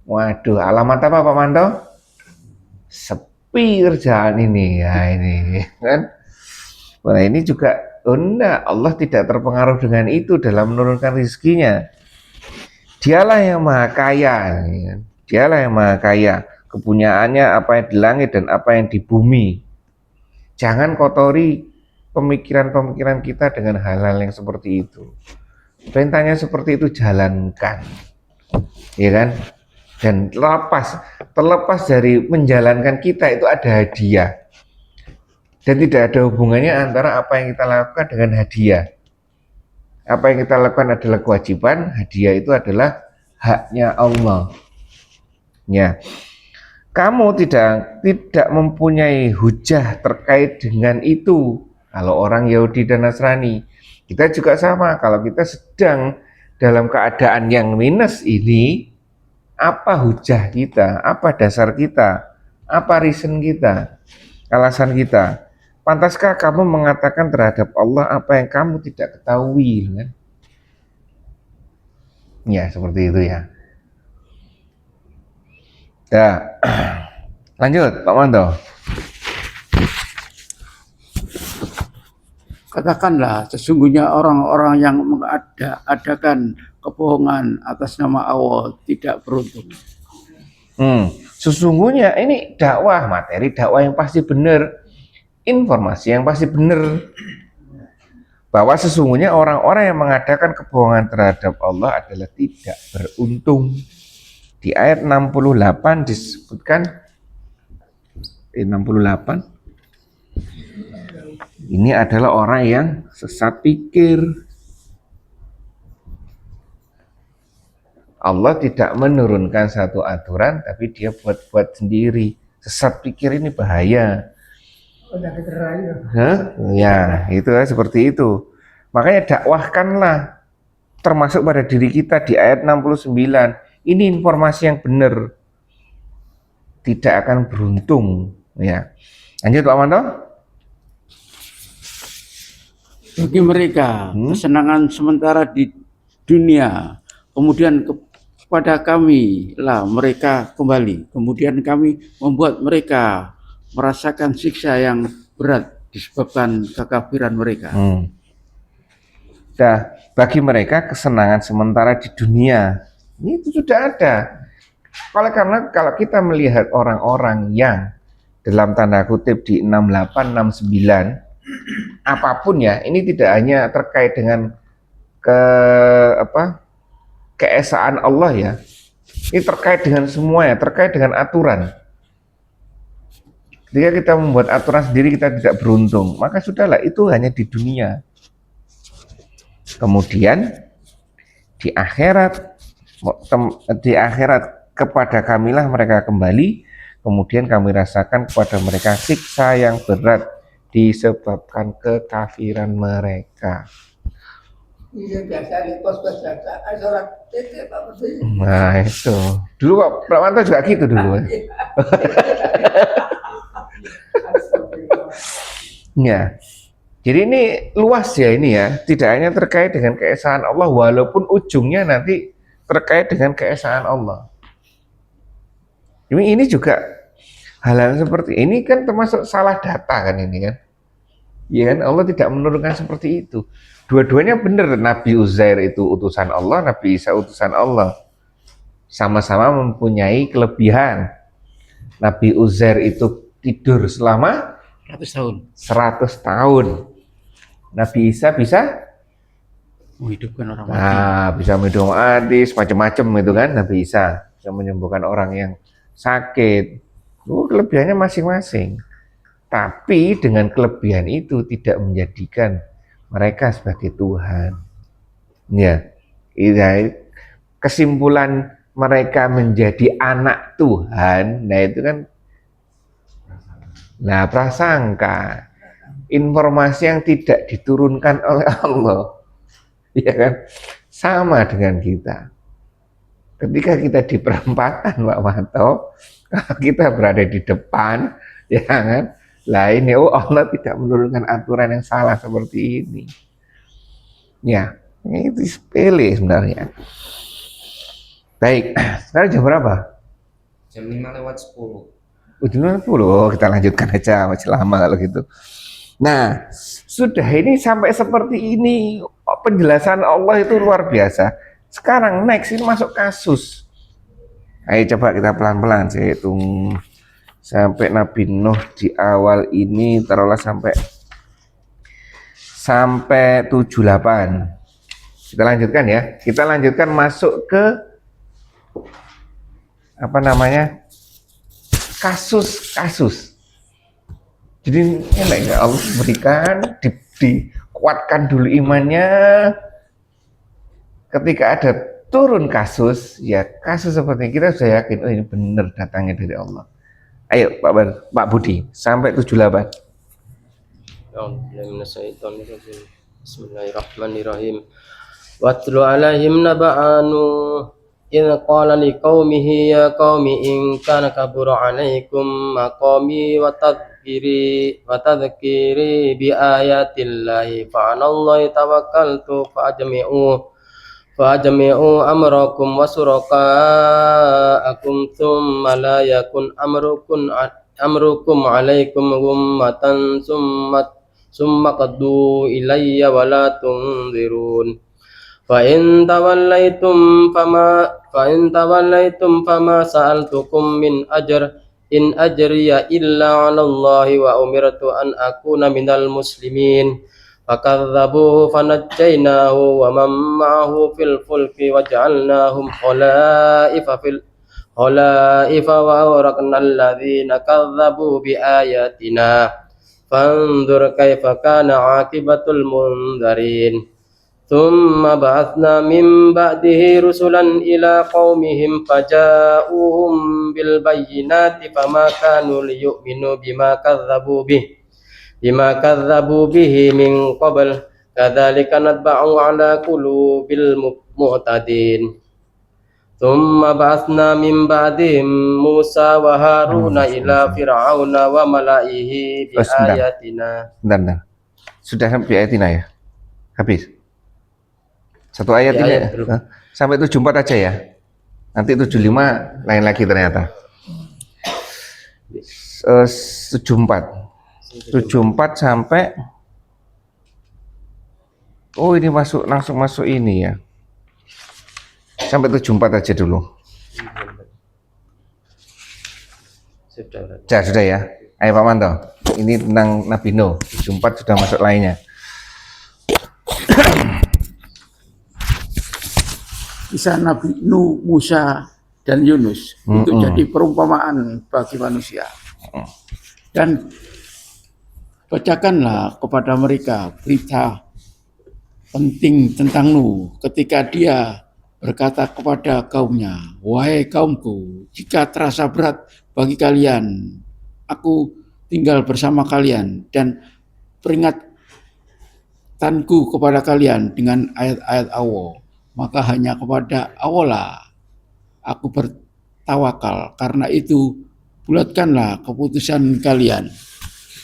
Waduh, alamat apa Pak Manto? Sepi kerjaan ini, ya ini, kan? Nah ini juga, enggak, Allah tidak terpengaruh dengan itu dalam menurunkan rezekinya. Dialah yang maha kaya, ya kan? Dialah yang maha kaya, kepunyaannya apa yang di langit dan apa yang di bumi. Jangan kotori pemikiran-pemikiran kita dengan hal-hal yang seperti itu. Perintahnya seperti itu jalankan, ya kan? Dan terlepas dari menjalankan kita itu ada hadiah. Dan tidak ada hubungannya antara apa yang kita lakukan dengan hadiah. Apa yang kita lakukan adalah kewajiban, hadiah itu adalah haknya Allah. Ya. Kamu tidak mempunyai hujah terkait dengan itu. Kalau orang Yahudi dan Nasrani, kita juga sama. Kalau kita sedang dalam keadaan yang minus ini, apa hujah kita? Apa dasar kita? Apa reason kita? Alasan kita? Pantaskah kamu mengatakan terhadap Allah apa yang kamu tidak ketahui? Kan? Ya, seperti itu ya. Ya, lanjut Pak Manto. Katakanlah, sesungguhnya orang-orang yang mengadakan kebohongan atas nama Allah tidak beruntung. Sesungguhnya ini dakwah, materi dakwah yang pasti benar, informasi yang pasti benar. bahwa sesungguhnya orang-orang yang mengadakan kebohongan terhadap Allah adalah tidak beruntung. Di ayat 68 disebutkan 68 ini adalah orang yang sesat pikir. Allah tidak menurunkan satu aturan, tapi dia buat-buat sendiri. Sesat pikir ini bahaya. Udah dikerayu. Hah? Ya, itu ya, seperti itu. Makanya dakwahkanlah, termasuk pada diri kita di ayat 69. Ini informasi yang benar. Tidak akan beruntung. Ya. Lanjut Pak Manto. Bagi mereka kesenangan sementara di dunia, kemudian kepada kami lah mereka kembali, kemudian kami membuat mereka merasakan siksa yang berat disebabkan kekafiran mereka. Nah, bagi mereka kesenangan sementara di dunia, ini itu sudah ada. Karena kalau kita melihat orang-orang yang dalam tanda kutip di 68, 69, apapun ya, ini tidak hanya terkait dengan keesaan Allah ya. Ini terkait dengan semua ya, terkait dengan aturan. Ketika kita membuat aturan sendiri kita tidak beruntung, maka sudahlah, itu hanya di dunia. Kemudian di akhirat kepada kamilah mereka kembali, kemudian kami rasakan kepada mereka siksa yang berat disebabkan kekafiran mereka. Iya biasa di pos biasa. Sholat itu Pak Mesti. Nah itu dulu Pak Prawanto juga gitu dulu. Ya, jadi ini luas ya ini ya, tidak hanya terkait dengan keesaan Allah, walaupun ujungnya nanti terkait dengan keesaan Allah. Ini juga hal-hal seperti ini kan termasuk salah data kan ini kan. Ya kan, Allah tidak menurunkan seperti itu. Dua-duanya benar, Nabi Uzair itu utusan Allah, Nabi Isa utusan Allah. Sama-sama mempunyai kelebihan. Nabi Uzair itu tidur selama 100 tahun. 100 tahun. Nabi Isa bisa Menghidupkan orang mati. bisa menghidupkan mati, macam-macam itu kan. Nabi Isa bisa menyembuhkan orang yang sakit. Kelebihannya masing-masing. Tapi dengan kelebihan itu tidak menjadikan mereka sebagai Tuhan. Ya, kesimpulan mereka menjadi anak Tuhan, nah itu kan, nah prasangka, informasi yang tidak diturunkan oleh Allah, ya kan, sama dengan kita. Ketika kita di perempatan, Pak Manto, kalau kita berada di depan, ya kan, lah ini Allah tidak menurunkan aturan yang salah seperti ini. Ya, itu sepele sebenarnya. Baik, sekarang jam berapa? Jam 5:10. Udah 10, kita lanjutkan aja, masih lama kalau gitu. Nah, sudah ini sampai seperti ini, penjelasan Allah itu luar biasa. Sekarang next ini masuk kasus. Ayo coba kita pelan-pelan, saya hitung sampai Nabi Nuh di awal ini taruhlah sampai 78. Kita lanjutkan ya. Kita lanjutkan masuk ke kasus-kasus. Jadi enak ya Allah berikan dikuatkan dulu imannya. Ketika ada turun kasus, ya kasus seperti ini kita sudah yakin oh ini benar datangnya dari Allah. Ayo Pak Budi sampai 78. Bismillahirrahmanirrahim. Watlu alaihim naba'anu idh qala liqaumihi ya qaumi in kana kabura alaikum maqami wa tadhkiri bi ayatillahi fa 'alallahi tawakkaltu fa'ajmi'u amrakum wa suraka'akum thumma la yakun amrukum alaikum ghummatan summa qaddu ilayya wa la tunzirun fa in tawallaytum fama sa'altukum min ajr in ajriya illa 'ala Allahi wa umirtu an akuna minal muslimin فكذبوه فنجيناه ومن معه في الفلك وجعلناهم خلائف وأغرقنا الذين كذبوا بآياتنا فانظر كيف كان عاقبة المنذرين ثم بعثنا من بعده رسلا إلى قومهم فجاءوهم بالبينات فما كانوا ليؤمنوا بما كذبوا به من قبل كذلك نتبع على قلوب المعتدين ثم بعثنا من بعدهم موسى وهارون إلى فرعون وملئه بآياتنا. Bentar. Sudah sampai ayat ini ya? Habis? Satu ayat ini ya? belum. Sampai 74 aja ya? Nanti 75 lain lagi ternyata. 74 sampai ini langsung masuk ini ya. Sampai 74 aja dulu. Sudah ya. Ayo Pak Manto. Ini tentang Nabi Nuh. 74 sudah masuk lainnya. Kisah Nabi Nuh, Musa, dan Yunus untuk jadi perumpamaan bagi manusia. Dan bacakanlah kepada mereka berita penting tentang Nuh ketika dia berkata kepada kaumnya, "Wahai kaumku, jika terasa berat bagi kalian, aku tinggal bersama kalian dan peringatanku kepada kalian dengan ayat-ayat Allah, maka hanya kepada Allah lah aku bertawakal. Karena itu bulatkanlah keputusan kalian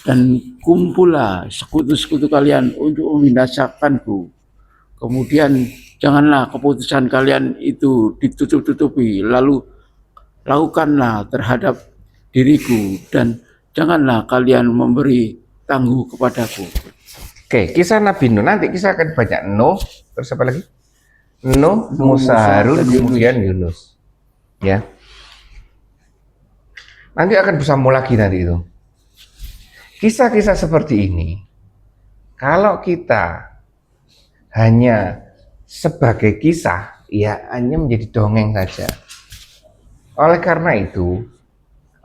dan kumpullah sekutu-sekutu kalian untuk membinasakanku. Kemudian janganlah keputusan kalian itu ditutup-tutupi, lalu lakukanlah terhadap diriku dan janganlah kalian memberi tangguh kepadaku." Oke, kisah Nabi Nuh. Nanti kita akan baca Nuh, terus apa lagi? Nuh, Musa, Harun, kemudian Yunus. Ya. Nanti akan bersambung lagi nanti itu. Kisah-kisah seperti ini, kalau kita hanya sebagai kisah, ya hanya menjadi dongeng saja. Oleh karena itu,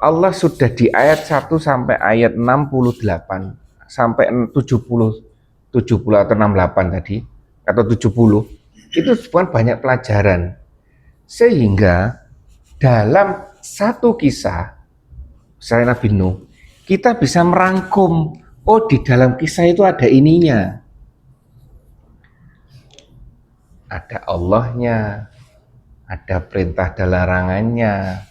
Allah sudah di ayat 1 sampai ayat 68 sampai 70 atau 68 tadi, atau 70, itu sebenarnya banyak pelajaran. Sehingga dalam satu kisah, misalnya Nabi Nuh, kita bisa merangkum, oh di dalam kisah itu ada ininya. Ada Allahnya, ada perintah dan larangannya,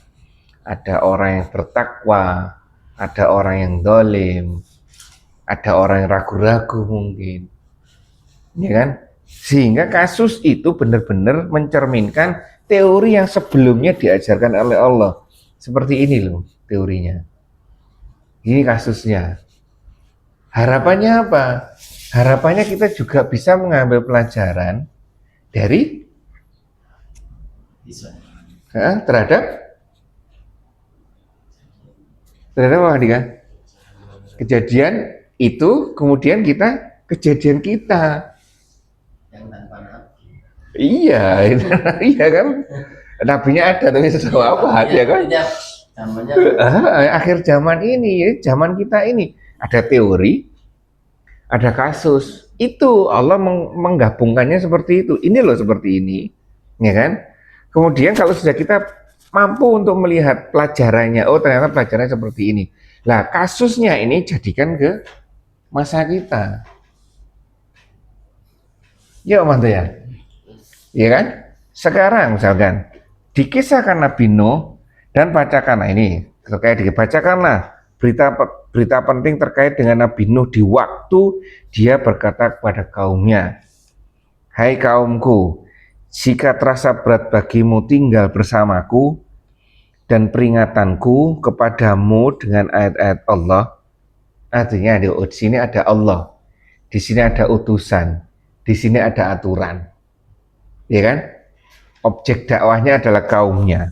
ada orang yang bertakwa, ada orang yang dolim, ada orang yang ragu-ragu mungkin, ya kan? Sehingga kasus itu benar-benar mencerminkan teori yang sebelumnya diajarkan oleh Allah. Seperti ini loh teorinya. Ini kasusnya. Harapannya apa? Harapannya kita juga bisa mengambil pelajaran dari terhadap apa Dika? Kejadian itu, kemudian kejadian kita. Iya, iya kan? Nabinya ada tapi sejauh apa ya kan? Akhir zaman ini, ya, zaman kita ini ada teori, ada kasus. Itu Allah menggabungkannya seperti itu. Ini loh seperti ini, ya kan? Kemudian kalau sudah kita mampu untuk melihat pelajarannya, oh ternyata pelajarannya seperti ini. Lah kasusnya ini jadikan ke masa kita. Ya Om Manto ya? Iya kan? Sekarang misalkan dikisahkan Nabi Nuh dan bacakanlah ini terkait dibacakanlah berita penting terkait dengan Nabi Nuh di waktu dia berkata kepada kaumnya, "Hai kaumku, jika terasa berat bagimu tinggal bersamaku dan peringatanku kepadamu dengan ayat-ayat Allah." Artinya di sini ada Allah, di sini ada utusan, di sini ada aturan. Ya kan? Objek dakwahnya adalah kaumnya.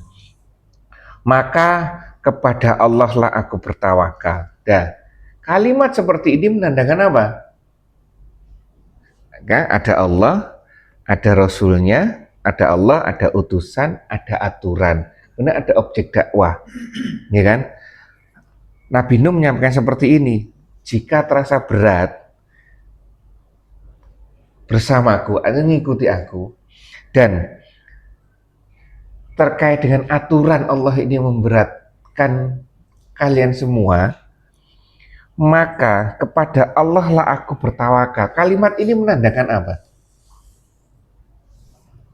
Maka kepada Allah lah aku bertawakal. Kalimat seperti ini menandakan apa? Kan ada Allah, ada Rasulnya, ada Allah, ada utusan, ada aturan. Kemudian ada objek dakwah, ya kan? Nabi Nuh menyampaikan seperti ini, jika terasa berat bersamaku, atau mengikuti aku, dan terkait dengan aturan Allah ini memberatkan kalian semua, maka kepada Allah lah aku bertawakal. Kalimat ini menandakan apa?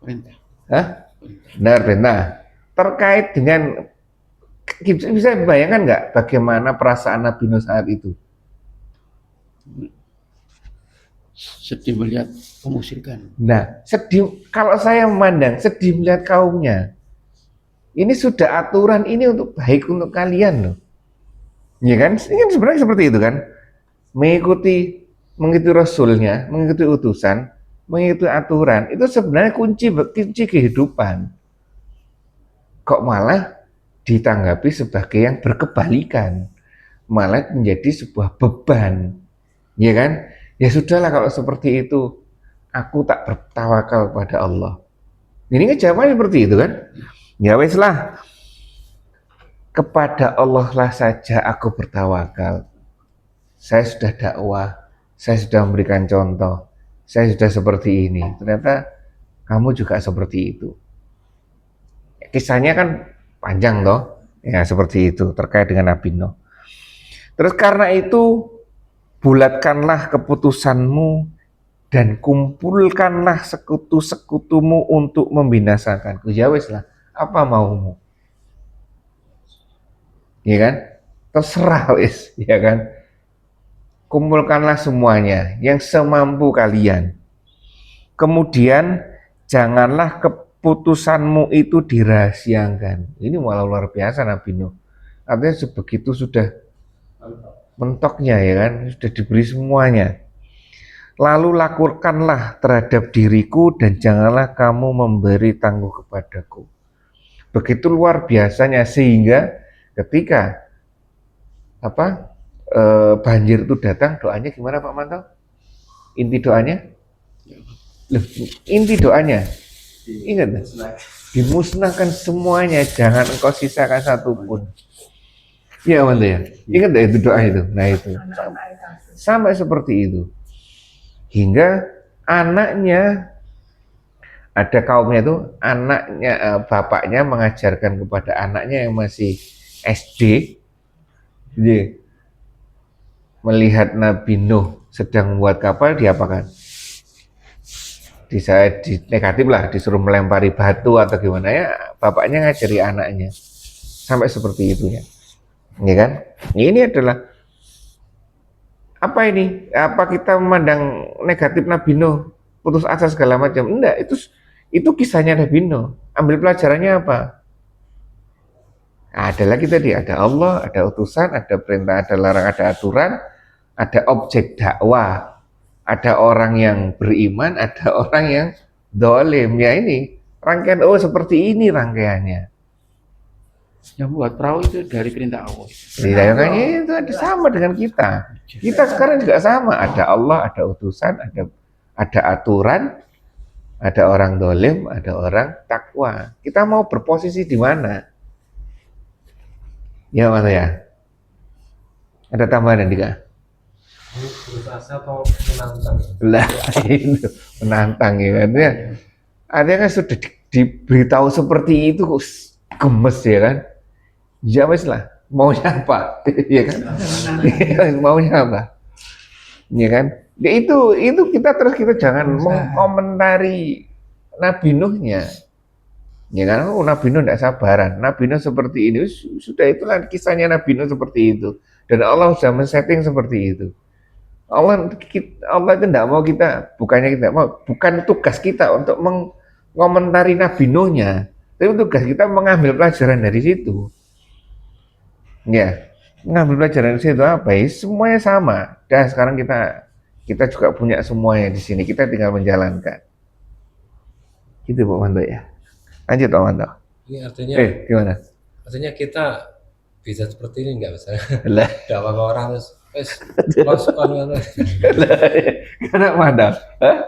Perintah. Hah? Benar, perintah. Terkait dengan, bisa bayangkan nggak bagaimana perasaan Nabi Nuh saat itu? Sedih melihat kemusyrikan. Nah, sedih, kalau saya memandang, sedih melihat kaumnya. Ini sudah aturan ini untuk baik untuk kalian loh. Ya kan? Ini kan sebenarnya seperti itu kan? Mengikuti Rasulnya, mengikuti utusan, mengikuti aturan, itu sebenarnya kunci kehidupan. Kok malah ditanggapi sebagai yang berkebalikan, malah menjadi sebuah beban, ya kan? Ya sudahlah kalau seperti itu, aku tak bertawakal pada Allah. Ini kan jawabannya seperti itu kan? Ya weslah, kepada Allah lah saja aku bertawakal. Saya sudah dakwah, saya sudah memberikan contoh, saya sudah seperti ini. Ternyata kamu juga seperti itu. Kisahnya kan panjang toh, ya seperti itu terkait dengan Nabi Nuh. Terus karena itu bulatkanlah keputusanmu dan kumpulkanlah sekutu-sekutumu untuk membinasakanku. Ya wes lah, apa maumu? Ya kan? Terserah wes, ya kan? Kumpulkanlah semuanya yang semampu kalian. Kemudian janganlah keputusanmu itu dirahasiakan. Ini malah luar biasa Nabi Nuh. Artinya sebegitu sudah mentoknya ya kan, sudah diberi semuanya. Lalu lakukanlah terhadap diriku dan janganlah kamu memberi tangguh kepadaku. Begitu luar biasanya sehingga ketika banjir itu datang, doanya gimana Pak Manto? Inti doanya? Loh, inti doanya ingat, dimusnahkan semuanya, jangan engkau sisakan satupun. Ya Manto ya, ingat itu doa itu. Nah itu sampai seperti itu. Hingga anaknya, ada kaumnya itu, anaknya, bapaknya mengajarkan kepada anaknya yang masih SD, jadi melihat Nabi Nuh sedang membuat kapal, diapakan? Negatif lah, disuruh melempari batu atau gimana ya, bapaknya ngajari anaknya sampai seperti itu ya, ya kan? Ini adalah apa ini? Apa kita memandang negatif Nabi Nuh, putus asa segala macam? Enggak, itu kisahnya Nabi Nuh. Ambil pelajarannya apa? Ada lagi tadi, ada Allah, ada utusan, ada perintah, ada larang, ada aturan, ada objek dakwah, ada orang yang beriman, ada orang yang dolim. Ya ini rangkaian, seperti ini rangkaiannya. Yang buat perahu itu dari perintah Allah. Makanya itu ada sama dengan kita. Kita sekarang juga sama. Ada Allah, ada utusan, ada aturan, ada orang dolim, ada orang takwa. Kita mau berposisi di mana? Ya mana ya? Ada tambahan Dika? Putus asa atau menantang? Lah itu menantang ya kan? Ada kan sudah diberitahu seperti itu kok gemes ya kan? Ya wes lah, maunya apa? Ya kan? Maunya apa? Ya kan? Ya itu kita jangan mengomentari Nabi Nuhnya. Ya kan? Nabi Nuh tidak sabaran. Nabi Nuh seperti ini, sudah itulah kisahnya Nabi Nuh seperti itu. Dan Allah sudah men-setting seperti itu. Allah itu tidak mau kita, bukan tugas kita untuk mengomentari Nabi Nuhnya, tapi tugas kita mengambil pelajaran dari situ. Ya, mengambil pelajaran dari situ apa ya? Semuanya sama. Dan sekarang kita juga punya semuanya di sini. Kita tinggal menjalankan. Gitu Pak Manto ya. Lanjut Pak Manto. Ini artinya Gimana? artinya kita bisa seperti ini nggak misalnya Lah, dakwah ke orang terus Los kon ngono. Gimana mana? Hah?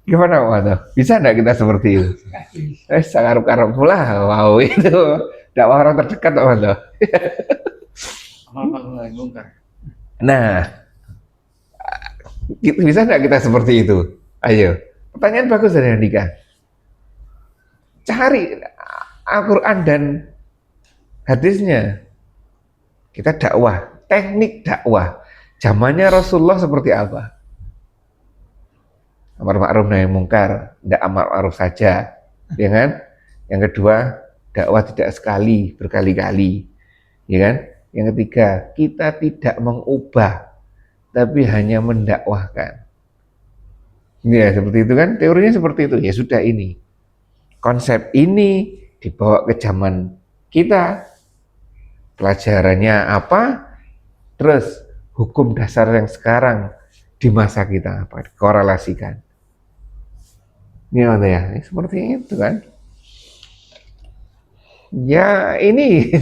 Gimana mana? Bisa enggak kita seperti itu? Sangarep-karep pula, wow itu dakwah orang terdekat mana? Amal nahi mungkar. Nah, bisa enggak kita seperti itu? Ayo, pertanyaan bagus dari Andika. Cari Al-Quran dan hadisnya. Kita dakwah, teknik dakwah. Zamannya Rasulullah seperti apa? Amar ma'ruf nahi mungkar, tidak amar ma'ruf saja, ya kan? Yang kedua, dakwah tidak sekali, berkali-kali, ya kan? Yang ketiga, kita tidak mengubah, tapi hanya mendakwahkan. Ya, seperti itu kan? Teorinya seperti itu. Ya sudah ini. Konsep ini dibawa ke zaman kita. Pelajarannya apa? Terus hukum dasar yang sekarang di masa kita apa? Korelasikan. Ya, seperti itu kan? Ya ini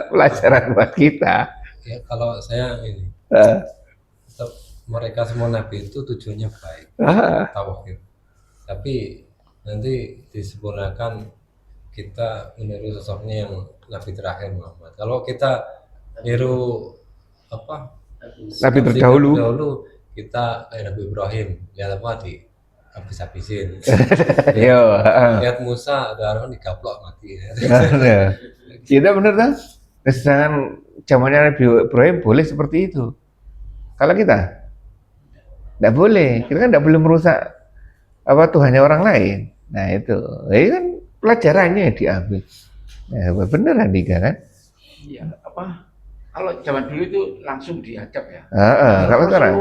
pelajaran buat kita. Ya kalau saya ini tetap mereka semua nabi itu tujuannya baik, tauhid. Tapi nanti disempurnakan kita meniru sosoknya yang nabi terakhir Muhammad. Kalau kita niru apa? Nabi terdahulu. Kita kayak Nabi Ibrahim, lihat apa habis-habisin. Yo, Lihat Musa ada orang digaplok mati. Kita bener kan? Sedangkan zamannya Nabi Ibrahim boleh seperti itu. Kalau kita tidak boleh, kita kan tidak boleh merusak apa Tuhannya orang lain. Nah itu kan pelajarannya yang diambil. Nah, bener Andika kan? Iya, apa? Kalau zaman dulu itu langsung diajak ya. Kalau sekarang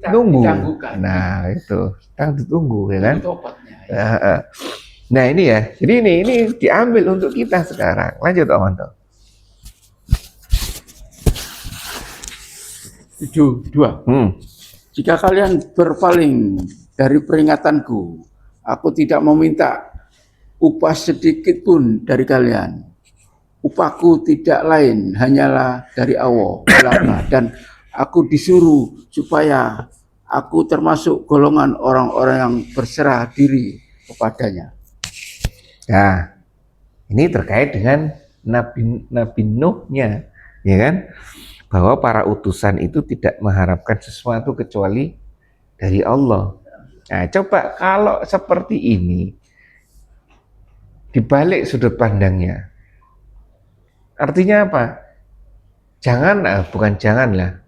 nunggu. Ditangguhkan. Nah itu, sekarang ditunggu ya kan? Tobatnya. Nah ini ya, jadi ini diambil untuk kita sekarang. Lanjut Amanto. 7:2. Jika kalian berpaling dari peringatanku, aku tidak meminta upah sedikit pun dari kalian. Upahku tidak lain hanyalah dari Allah dan aku disuruh supaya aku termasuk golongan orang-orang yang berserah diri kepadanya. Nah, ini terkait dengan Nabi Nuhnya, ya kan? Bahwa para utusan itu tidak mengharapkan sesuatu kecuali dari Allah. Nah, coba kalau seperti ini, dibalik sudut pandangnya, artinya apa? Bukan janganlah.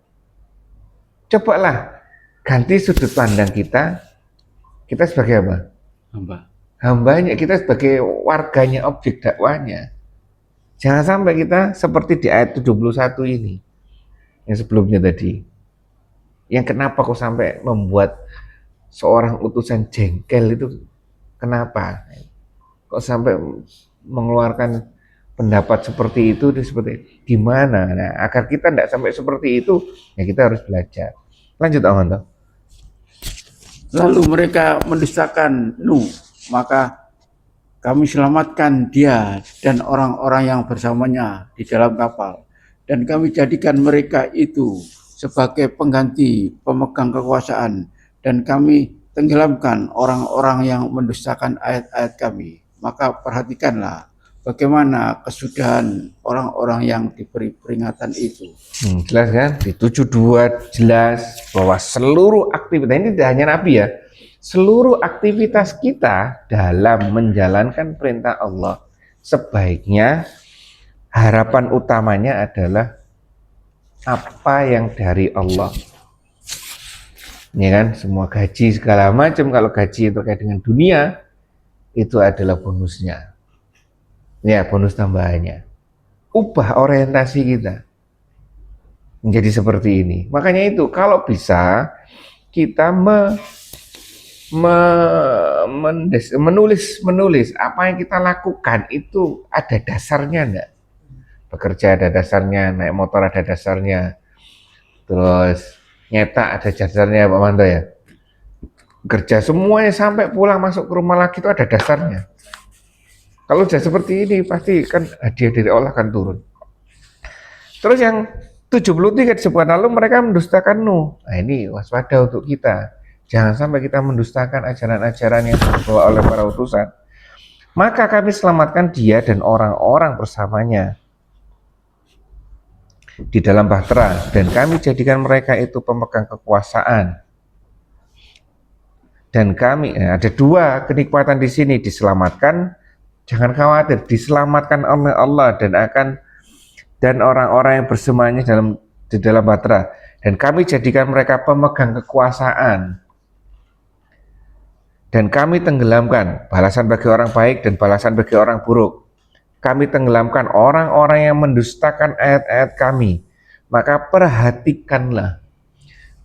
Cobalah ganti sudut pandang kita sebagai apa? Hambanya, kita sebagai warganya, objek dakwahnya. Jangan sampai kita seperti di ayat 71 ini, yang sebelumnya tadi. Yang kenapa kok sampai membuat seorang utusan jengkel itu, kenapa? Kok sampai mengeluarkan pendapat seperti itu, seperti gimana? Nah, agar kita tidak sampai seperti itu, ya kita harus belajar. Lanjut, Aman. Lalu mereka mendustakan Nuh, maka kami selamatkan dia dan orang-orang yang bersamanya di dalam kapal. Dan kami jadikan mereka itu sebagai pengganti pemegang kekuasaan. Dan kami tenggelamkan orang-orang yang mendustakan ayat-ayat kami. Maka perhatikanlah bagaimana kesudahan orang-orang yang diberi peringatan itu. Jelas kan? Di 72 jelas bahwa seluruh aktivitas, ini tidak hanya Nabi ya, seluruh aktivitas kita dalam menjalankan perintah Allah sebaiknya harapan utamanya adalah apa yang dari Allah. Ya kan? Semua gaji segala macam, kalau gaji terkait dengan dunia itu adalah bonusnya. Ya, bonus tambahannya. Ubah orientasi kita menjadi seperti ini. Makanya itu kalau bisa kita menulis apa yang kita lakukan itu ada dasarnya enggak? Bekerja ada dasarnya, naik motor ada dasarnya, terus nyetak ada dasarnya, Pak Manto ya. Kerja semuanya sampai pulang masuk ke rumah lagi itu ada dasarnya. Kalau sudah seperti ini pasti kan hadiah dari Allah akan turun. Terus yang 73 disebutkan lalu mereka mendustakan Nuh. Nah, ini waspada untuk kita. Jangan sampai kita mendustakan ajaran-ajaran yang dibawa oleh para utusan. Maka kami selamatkan dia dan orang-orang bersamanya di dalam bahtera, dan kami jadikan mereka itu pemegang kekuasaan. Dan kami ada dua kenikmatan di sini, diselamatkan, jangan khawatir, diselamatkan oleh Allah dan orang-orang yang bersamanya di dalam bahtera, dan kami jadikan mereka pemegang kekuasaan. Dan kami tenggelamkan, balasan bagi orang baik dan balasan bagi orang buruk. Kami tenggelamkan orang-orang yang mendustakan ayat-ayat kami. Maka perhatikanlah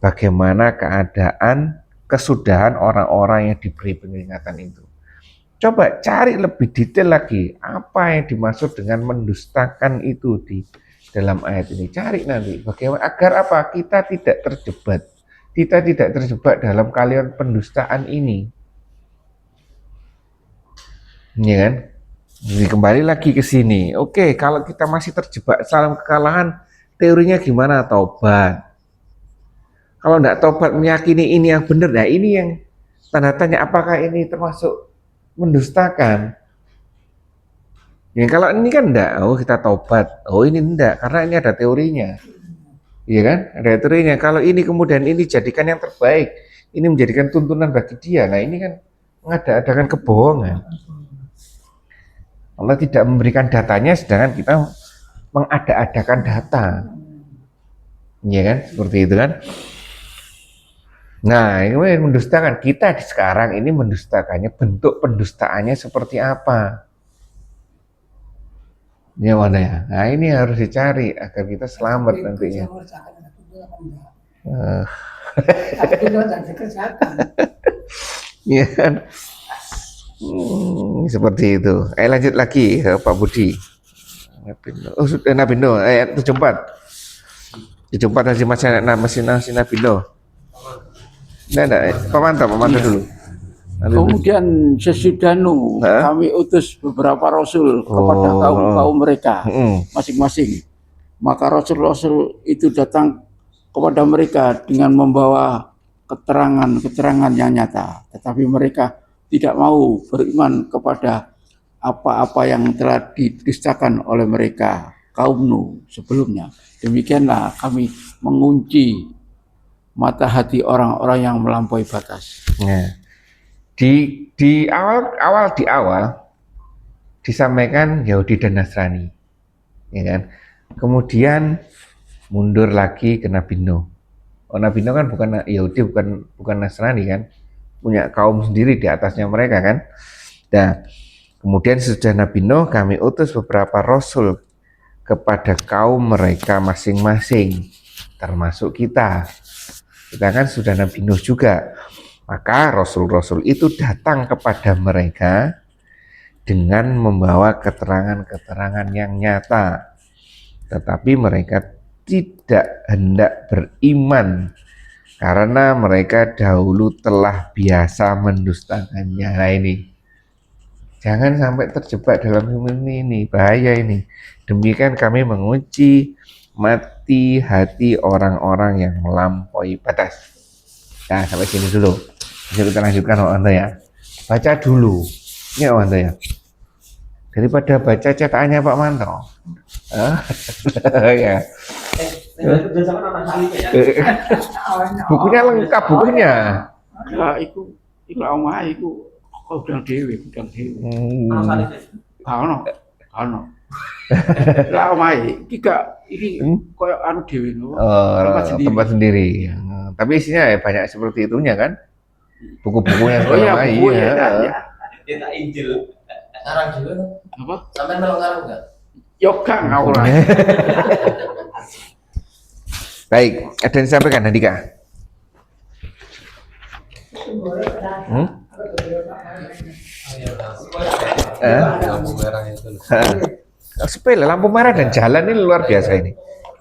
bagaimana keadaan kesudahan orang-orang yang diberi peringatan itu. Coba cari lebih detail lagi, apa yang dimaksud dengan mendustakan itu di dalam ayat ini. Cari nanti, bagaimana agar apa? Kita tidak terjebak dalam kalian pendustaan ini. Iya kan? Jadi kembali lagi ke sini. Oke, kalau kita masih terjebak dalam kekalahan, teorinya gimana? Taubat. Kalau enggak taubat meyakini ini yang benar, nah ini yang tanda tanya, apakah ini termasuk mendustakan? Ya kalau ini kan enggak, oh kita taubat. Oh ini enggak, karena ini ada teorinya. Iya kan? Ada teorinya. Kalau ini kemudian ini jadikan yang terbaik, ini menjadikan tuntunan bagi dia. Nah ini kan mengada-adakan kebohongan. Allah tidak memberikan datanya, sedangkan kita mengada-adakan data. Iya kan? Seperti itu kan? Nah, ini mendustakan. Kita di sekarang ini mendustakannya, bentuk pendustaannya seperti apa? Ya mana ya? Nah, ini harus dicari agar kita selamat nantinya. Iya kan? Seperti itu. Lanjut lagi Pak Budi. Oh sudah Nabindo ayat 74. 74 masih Nabindo. Enggak, pemantau dulu. Kemudian sesudah Nuh kami utus beberapa rasul kepada kaum mereka masing-masing. Maka rasul-rasul itu datang kepada mereka dengan membawa keterangan yang nyata, tetapi mereka tidak mau beriman kepada apa-apa yang telah didustakan oleh mereka kaum Nuh sebelumnya. Demikianlah kami mengunci mata hati orang-orang yang melampaui batas. Nah, di awal disampaikan Yahudi dan Nasrani, ya kan? Kemudian mundur lagi ke Nabi Nuh. Oh, Nabi Nuh kan bukan Yahudi, bukan Nasrani kan? Punya kaum sendiri di atasnya mereka kan. Nah, kemudian sesudah Nabi Nuh kami utus beberapa rasul kepada kaum mereka masing-masing, termasuk kita kan sudah Nabi Nuh juga. Maka rasul-rasul itu datang kepada mereka dengan membawa keterangan-keterangan yang nyata, tetapi mereka tidak hendak beriman karena mereka dahulu telah biasa mendustakannya. Nah ini, jangan sampai terjebak dalam ini, bahaya ini. Demikian kami menguji hati orang-orang yang melampaui batas. Nah sampai sini dulu. Bisa kita lanjutkan Anda ya. Baca dulu. Ini Anda ya. Daripada baca cetakannya Pak Manto. Ya. Bukunya lengkap bukunya. Lah iku omah iku udang dhewe. Ono. Lah omah iki koyo anu dhewe tempat sendiri. Tapi isinya ya banyak seperti itunya kan. Buku-bukunya iya. Kita Injil. Ngarang juga. Apa? Sampai melok ngarang enggak? Yoga ngawur. Baik, ada yang disampaikan Handika? Lampu merah itu. Sepele, lampu merah dan jalan ini luar biasa ini.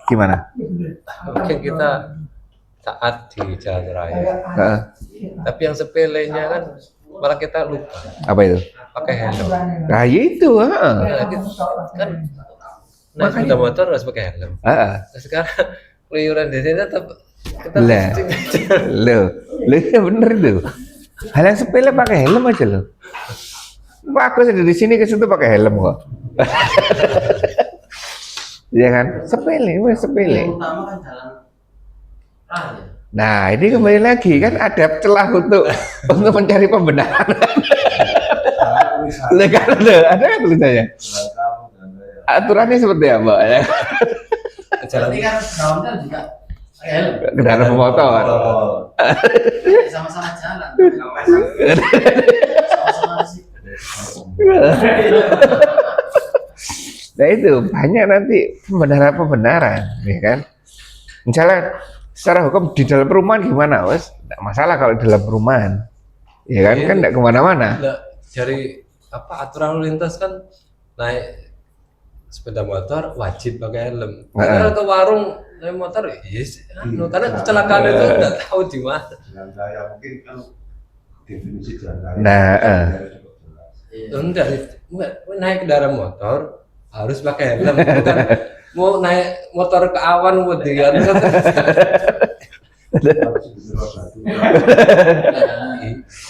Gimana? Mungkin kita taat di jalan raya. Tapi yang sepelenya kan malah kita lupa Apa itu? pakai helm. Nah itu. Nah, kan naik sepeda motor harus pakai helm. Sekarang keluyuran di sini tetap kita Lah. Lo ya bener itu. Hal yang sepele pakai helm aja lo. Aku dari sini ke situ pakai helm kok. Iya kan? Sepele, wes sepele. Yang utama kan jalan raya. Nah, ini kembali lagi kan ada celah untuk mencari pembenaran. Legal ada kan tulisannya? Aturannya seperti apa ya? jalan Berarti kan dalamnya juga pakai helm. Kendaraan bermotor. Sama-sama jalan. Sama-sama sih. Nah itu banyak nanti pembenaran, ya kan? Misalnya secara hukum di dalam perumahan gimana, wes? Tidak masalah kalau di dalam perumahan, ya kan? Kan tidak kemana-mana. Nah, dari apa aturan lalu lintas kan naik sepeda motor wajib pakai helm. Kalau ke warung naik motor, yes, karena kecelakaan itu nggak tahu di mana. Jalan raya mungkin kan definisi jalan raya. Nah, Enggak, naik kendaraan motor harus pakai helm. Bukan mau naik motor ke awan buat dia.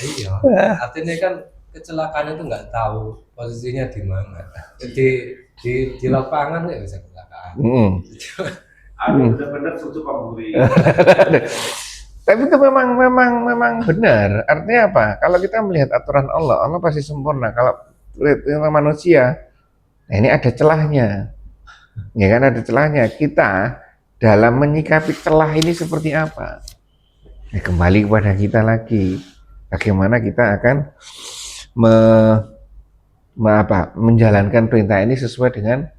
Iya, artinya kan kecelakaan itu nggak tahu posisinya di mana. Di lapangan nggak bisa kecelakaan. Ada benar-benar tutup pemburi. Tapi itu memang benar. Artinya apa? Kalau kita melihat aturan Allah, Allah pasti sempurna. Kalau lihat manusia, nah ini ada celahnya. Ya kan ada celahnya. Kita dalam menyikapi celah ini seperti apa? Nah, kembali kepada kita lagi. Bagaimana kita akan menjalankan perintah ini sesuai dengan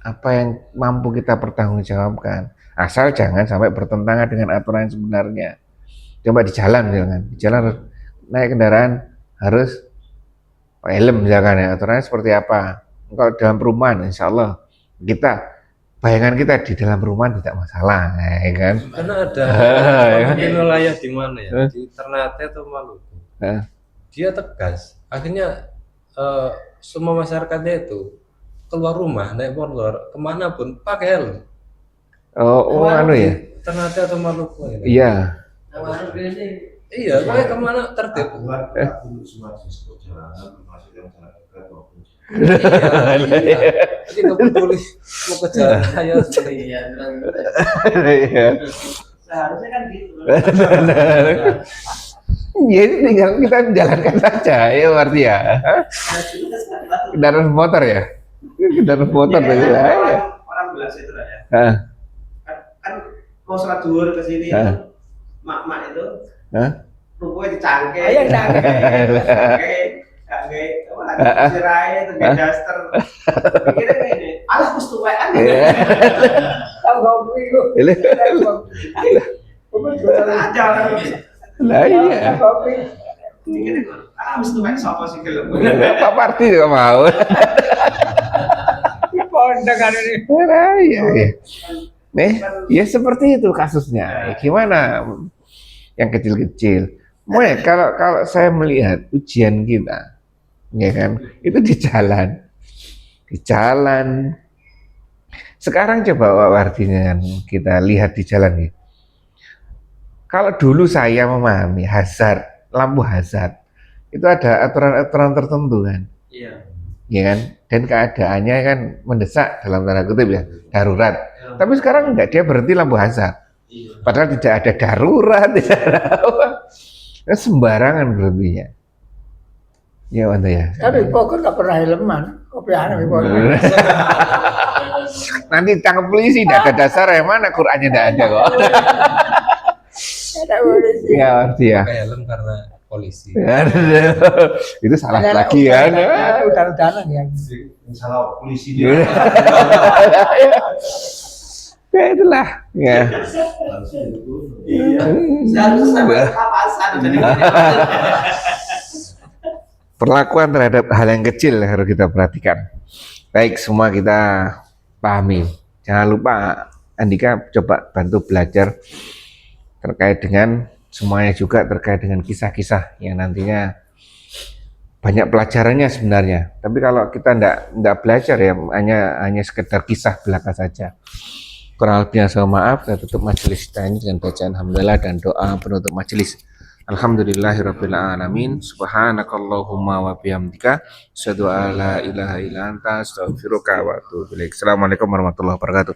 apa yang mampu kita pertanggungjawabkan. Asal jangan sampai bertentangan dengan aturan yang sebenarnya. Coba di jalan misalkan, di jalan harus naik kendaraan harus pakai helm misalkan ya. Aturannya seperti apa? Kalau dalam perumahan, insya Allah bayangan kita di dalam perumahan tidak masalah, ya kan? Karena ada mungkin wilayah di mana ya, di Ternate atau Maluku. Dia tegas. Akhirnya semua masyarakatnya itu keluar rumah naik motor kemanapun pakai helm. Anu ya? Ternate atau Maluku ya? Iya. Iya, makanya kemana tertib. Aturan untuk semua jenis perjalanan termasuk yang jalan dekat maupun Jadi nggak peduli mau ke jalan raya Iya. Seharusnya kan gitu. Ya ini tinggal kita menjalankan saja ya berarti ya. Kendaraan motor ya? Kendaraan motor tadi ya. Orang bilang itu lah ya. Hah? Kan mau sholat zuhur ke sini mak-mak itu rupanya dicangke. Ayo cangke. Cangke sirai itu daster. Pikirnya ini, alah mesti tuwean. Tahu kau itu. Aja orang. Lah iya. Pikirnya, alah mesti tuwean sapa sih gelem. Pak Parti juga mau. Kondangan ini. Iya, iya. Nih, ya seperti itu kasusnya. Gimana yang kecil-kecil? Mulai kalau saya melihat ujian kita, ya kan, itu di jalan. Sekarang coba artinya kan kita lihat di jalan nih. Kalau dulu saya memahami hazard, lampu hazard, itu ada aturan-aturan tertentu kan. Iya. Ya kan, dan keadaannya kan mendesak dalam tanda kutip ya, darurat. Tapi sekarang enggak, dia berhenti lampu hazard. Padahal tidak ada darurat, tidak ada apa. Sembarangan berhentinya. Ya Wanda ya. Tapi pokoknya nggak pernah helman. Kopi anak Nanti tangkap polisi, tidak ada dasar yang mana Qurannya tidak ada kok. Ada polisi. Ya arti ya. pakai helm karena polisi. Itu salah lagi kan. Udah-udahan ya. salah polisi dia. Ya itulah. Ya. Seharusnya sampai papasan jadi Perlakuan terhadap hal yang kecil harus kita perhatikan. Baik, semua kita pahami. Jangan lupa Andika coba bantu belajar terkait dengan semuanya juga terkait dengan kisah-kisah yang nantinya banyak pelajarannya sebenarnya. Tapi kalau kita ndak belajar ya hanya sekedar kisah belaka saja. Kurang lebihnya saya maaf. Saya tutup majelis kita ini dengan bacaan alhamdulillah dan doa penutup majelis. Alhamdulillahirabbil alamin. Subhanakallahumma wa bihamdika asyhadu an la ilaha illa anta astaghfiruka wa atubu ilaik. Assalamualaikum warahmatullahi wabarakatuh.